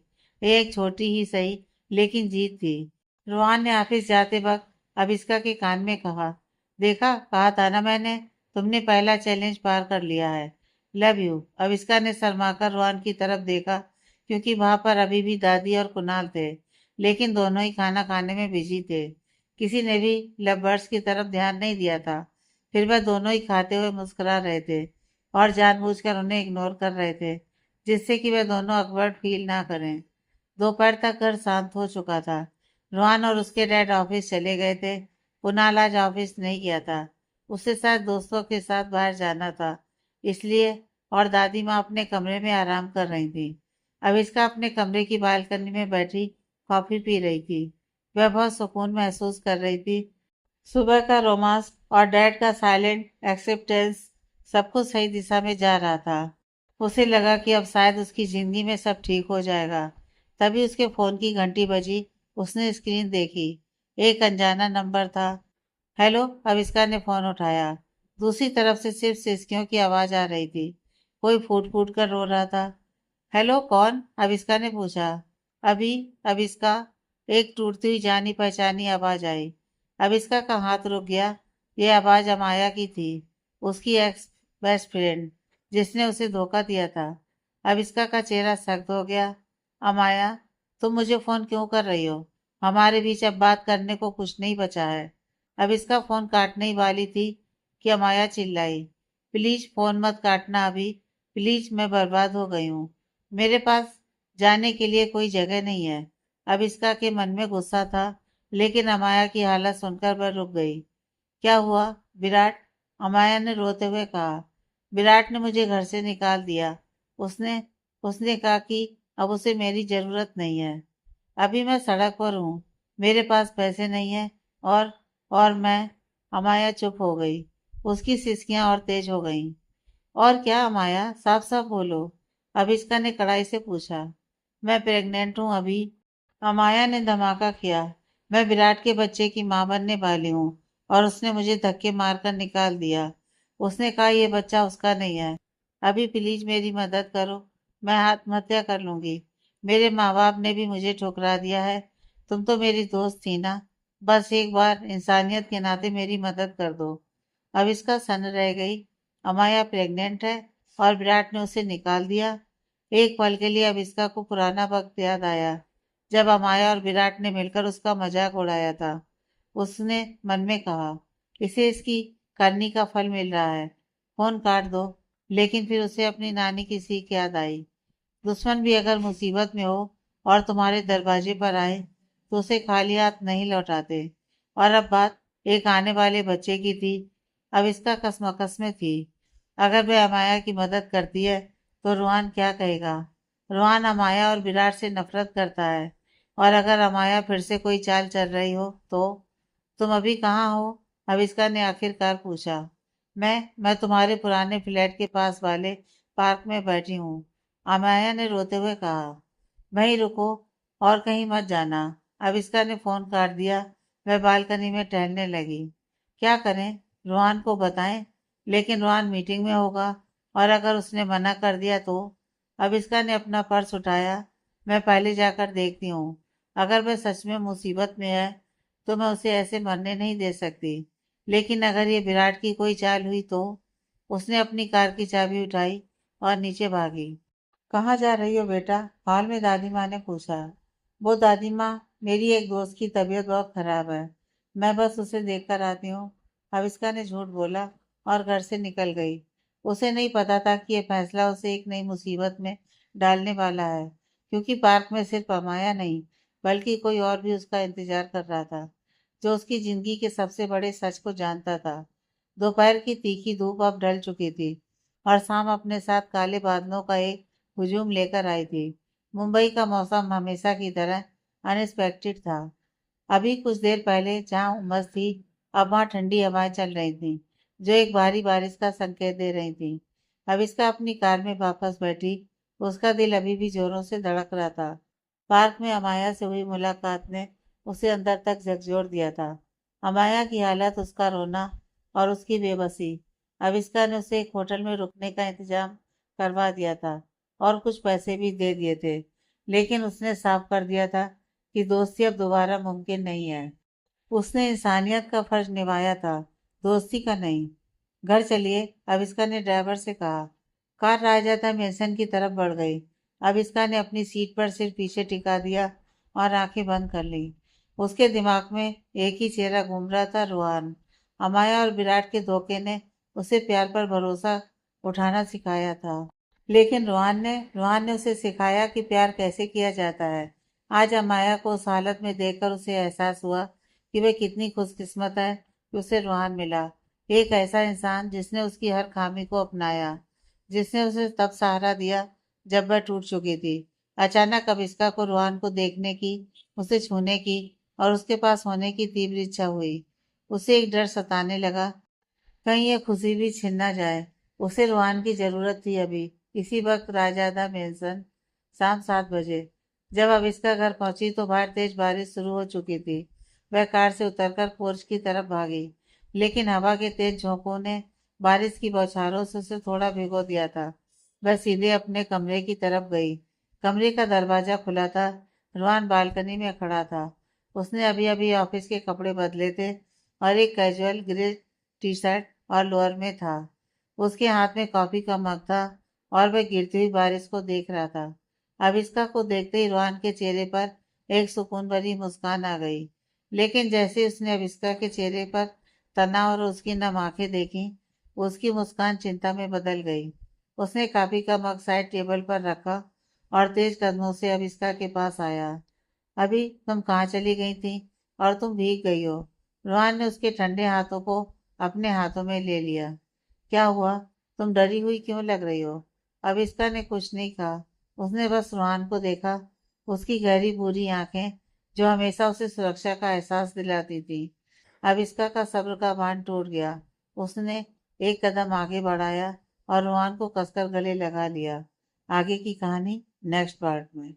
ये एक छोटी ही सही, लेकिन जीत थी। रुहान ने ऑफिस जाते वक्त अब इसका के कान में कहा, देखा, कहा था ना मैंने, तुमने पहला चैलेंज पार कर लिया है। Love you. अब इसका ने शर्माकर रुहान की तरफ देखा, क्योंकि वहां पर अभी भी दादी और कुणाल थे, लेकिन दोनों ही खाना खाने में बिजी थे। किसी ने भी लव बर्ड्स की तरफ ध्यान नहीं दिया था। फिर वह दोनों ही खाते हुए मुस्कुरा रहे थे और जानबूझकर उन्हें इग्नोर कर रहे थे, जिससे कि वह दोनों अकवर्ड फील ना करें। दोपहर तक घर शांत हो चुका था। रुहान और उसके डैड ऑफिस चले गए थे। कुणाल आज ऑफिस नहीं गया था। उसे शायद दोस्तों के साथ बाहर जाना था, इसलिए। और दादी माँ अपने कमरे में आराम कर रही थी। अविष्का अपने कमरे की बालकनी में बैठी कॉफी पी रही थी। वह बहुत सुकून महसूस कर रही थी। सुबह का रोमांस और डैड का साइलेंट एक्सेप्टेंस सब कुछ सही दिशा में जा रहा था। उसे लगा कि अब शायद उसकी जिंदगी में सब ठीक हो जाएगा। तभी उसके फोन की घंटी बजी। उसने स्क्रीन देखी। एक अनजाना नंबर था। हेलो, अविष्का ने फोन उठाया। दूसरी तरफ से सिर्फ सिसकियों की आवाज आ रही थी। कोई फूट फूट कर रो रहा था। हेलो, कौन? अविष्का ने पूछा। अभी, अविष्का, एक टूटती हुई जानी पहचानी आवाज आई। अविष्का का हाथ रुक गया। यह आवाज अमाया की थी, उसकी एक्स बेस्ट फ्रेंड, जिसने उसे धोखा दिया था। अविष्का का चेहरा सख्त हो गया। अमाया, तुम मुझे फोन क्यों कर रही हो? हमारे बीच अब बात करने को कुछ नहीं बचा है। अविष्का फोन काटने ही वाली थी कि अमाया चिल्लाई, प्लीज फोन मत काटना अभी, प्लीज, मैं बर्बाद हो गई हूँ। मेरे पास जाने के लिए कोई जगह नहीं है। अब इसका के मन में गुस्सा था, लेकिन अमाया की हालत सुनकर वह रुक गई। क्या हुआ, विराट? अमाया ने रोते हुए कहा। विराट ने मुझे घर से निकाल दिया। उसने उसने कहा कि अब उसे मेरी जरूरत नहीं है। अभी मैं सड़क पर हूँ, मेरे पास पैसे नहीं है, और मैं। अमाया चुप हो गई। उसकी सिसकियां और तेज हो गईं। और क्या अमाया, साफ साफ बोलो, अभिष्का ने कड़ाई से पूछा। मैं प्रेग्नेंट हूँ अभी। अमाया ने धमाका किया। मैं विराट के बच्चे की मां बनने वाली हूँ, और उसने मुझे धक्के मारकर निकाल दिया। उसने कहा ये बच्चा उसका नहीं है। अभी प्लीज मेरी मदद करो, मैं आत्महत्या कर लूंगी। मेरे माँ बाप ने भी मुझे ठुकरा दिया है। तुम तो मेरी दोस्त थी ना, बस एक बार इंसानियत के नाते मेरी मदद कर दो। अविष्का सन्न रह गई। अमाया प्रेग्नेंट है और विराट ने उसे निकाल दिया। एक पल के लिए अविष्का को पुराना वक्त याद आया जब अमाया और विराट ने मिलकर उसका मजाक उड़ाया था। उसने मन में कहा, इसे इसकी करनी का फल मिल रहा है। फोन काट दो। लेकिन फिर उसे अपनी नानी की सीख याद आई, दुश्मन भी अगर मुसीबत में हो और तुम्हारे दरवाजे पर आए तो उसे खाली हाथ नहीं लौटाते। और अब बात एक आने वाले बच्चे की थी। अब इसका कसमकस में थी। अगर वह अमाया की मदद करती है तो रुहान क्या कहेगा? रुहान अमाया और विराट से नफरत करता है। और अगर अमाया फिर से कोई चाल चल रही हो तो? तुम अभी कहाँ हो? अविष्का ने आखिरकार पूछा। मैं तुम्हारे पुराने फ्लैट के पास वाले पार्क में बैठी हूँ, अमाया ने रोते हुए कहा। वहीं रुको और कहीं मत जाना। अविष्का ने फोन काट दिया। वह बालकनी में टहलने लगी। क्या करें? रोहान को बताएं? लेकिन रोहान मीटिंग में होगा और अगर उसने मना कर दिया तो? अविष्का ने अपना पर्स उठाया। मैं पहले जाकर देखती हूँ। अगर वह सच में मुसीबत में है तो मैं उसे ऐसे मरने नहीं दे सकती। लेकिन अगर ये विराट की कोई चाल हुई तो? उसने अपनी कार की चाबी उठाई और नीचे भागी। कहाँ जा रही हो बेटा? हॉल में दादी माँ ने पूछा। वो दादी माँ, मेरी एक दोस्त की तबीयत बहुत खराब है, मैं बस उसे देख कर आती हूँ। अविष्का ने झूठ बोला और घर से निकल गई। उसे नहीं पता था कि यह फैसला उसे एक नई मुसीबत में डालने वाला है, क्योंकि पार्क में सिर्फ अमाया नहीं बल्कि कोई और भी उसका इंतजार कर रहा था, जो उसकी जिंदगी के सबसे बड़े सच को जानता था। दोपहर की तीखी धूप अब ढल चुकी थी और शाम अपने साथ काले बादलों का एक हुजूम लेकर आई थी। मुंबई का मौसम हमेशा की तरह अनएक्सपेक्टेड था। अभी कुछ देर पहले जहां उमस थी, अब वहां ठंडी हवाएं चल रही थीं, जो एक भारी बारिश का संकेत दे रही थीं। अब इसका अपनी कार में वापस बैठी, उसका दिल अभी भी जोरों से धड़क रहा था। पार्क में अमाया से हुई मुलाकात ने उसे अंदर तक झकझोर दिया था। अमाया की हालत, उसका रोना और उसकी बेबसी। अविष्का ने उसे एक होटल में रुकने का इंतजाम करवा दिया था और कुछ पैसे भी दे दिए थे। लेकिन उसने साफ कर दिया था कि दोस्ती अब दोबारा मुमकिन नहीं है। उसने इंसानियत का फर्ज निभाया था, दोस्ती का नहीं। घर चलिए, अविष्का ने ड्राइवर से कहा। कार रायजादा मेंशन की तरफ बढ़ गई। अविष्का ने अपनी सीट पर सिर पीछे टिका दिया और आंखें बंद कर ली। उसके दिमाग में एक ही चेहरा घूम रहा था, रुहान। अमाया और विराट के धोखे ने उसे प्यार पर भरोसा उठाना सिखाया था। लेकिन रुहान ने उसे सिखाया कि प्यार कैसे किया जाता है। आज अमाया को उस हालत में देखकर उसे एहसास हुआ कि वह कितनी खुशकिस्मत है कि उसे रुहान मिला। एक ऐसा इंसान जिसने उसकी हर खामी को अपनाया, जिसने उसे तब सहारा दिया जब वह टूट चुकी थी। अचानक अविष्का को रुहान को देखने की, उसे छूने की और उसके पास होने की तीव्र इच्छा हुई। उसे एक डर सताने लगा, कहीं ये खुशी भी छिन ना जाए। उसे रुहान की जरूरत थी अभी। इसी वक्त रायजादा मेंशन, शाम 7 बजे। जब अविष्का घर पहुंची तो बाहर तेज बारिश शुरू हो चुकी थी। वह कार से उतरकर पोर्च की तरफ भागी, लेकिन हवा के तेज झोंकों ने बारिश की बौछारों से उसे थोड़ा भिगो दिया था। वह सीधे अपने कमरे की तरफ गई। कमरे का दरवाजा खुला था। रुहान बालकनी में खड़ा था। उसने अभी अभी ऑफिस के कपड़े बदले थे और एक कैजुअल ग्रे टी शर्ट और लोअर में था। उसके हाथ में कॉफी का मग था और वह गिरती हुई बारिश को देख रहा था। अविष्का को देखते ही रोहन के चेहरे पर एक सुकून भरी मुस्कान आ गई। लेकिन जैसे उसने अविष्का के चेहरे पर तनाव और उसकी नम आंखें देखी, उसकी मुस्कान चिंता में बदल गई। उसने कॉफी का मग साइड टेबल पर रखा और तेज कदमों से अविष्का के पास आया। अभी तुम कहाँ चली गई थी और तुम भीग गई हो? रोहन ने उसके ठंडे हाथों को अपने हाथों में ले लिया। क्या हुआ? तुम डरी हुई क्यों लग रही हो? अविष्का ने कुछ नहीं कहा। उसने बस रोहन को देखा। उसकी गहरी बुरी आंखें जो हमेशा उसे सुरक्षा का एहसास दिलाती थी। अविष्का का सब्र का बांध टूट गया। उसने एक कदम आगे बढ़ाया और रोहन को कसकर गले लगा लिया। आगे की कहानी नेक्स्ट पार्ट में।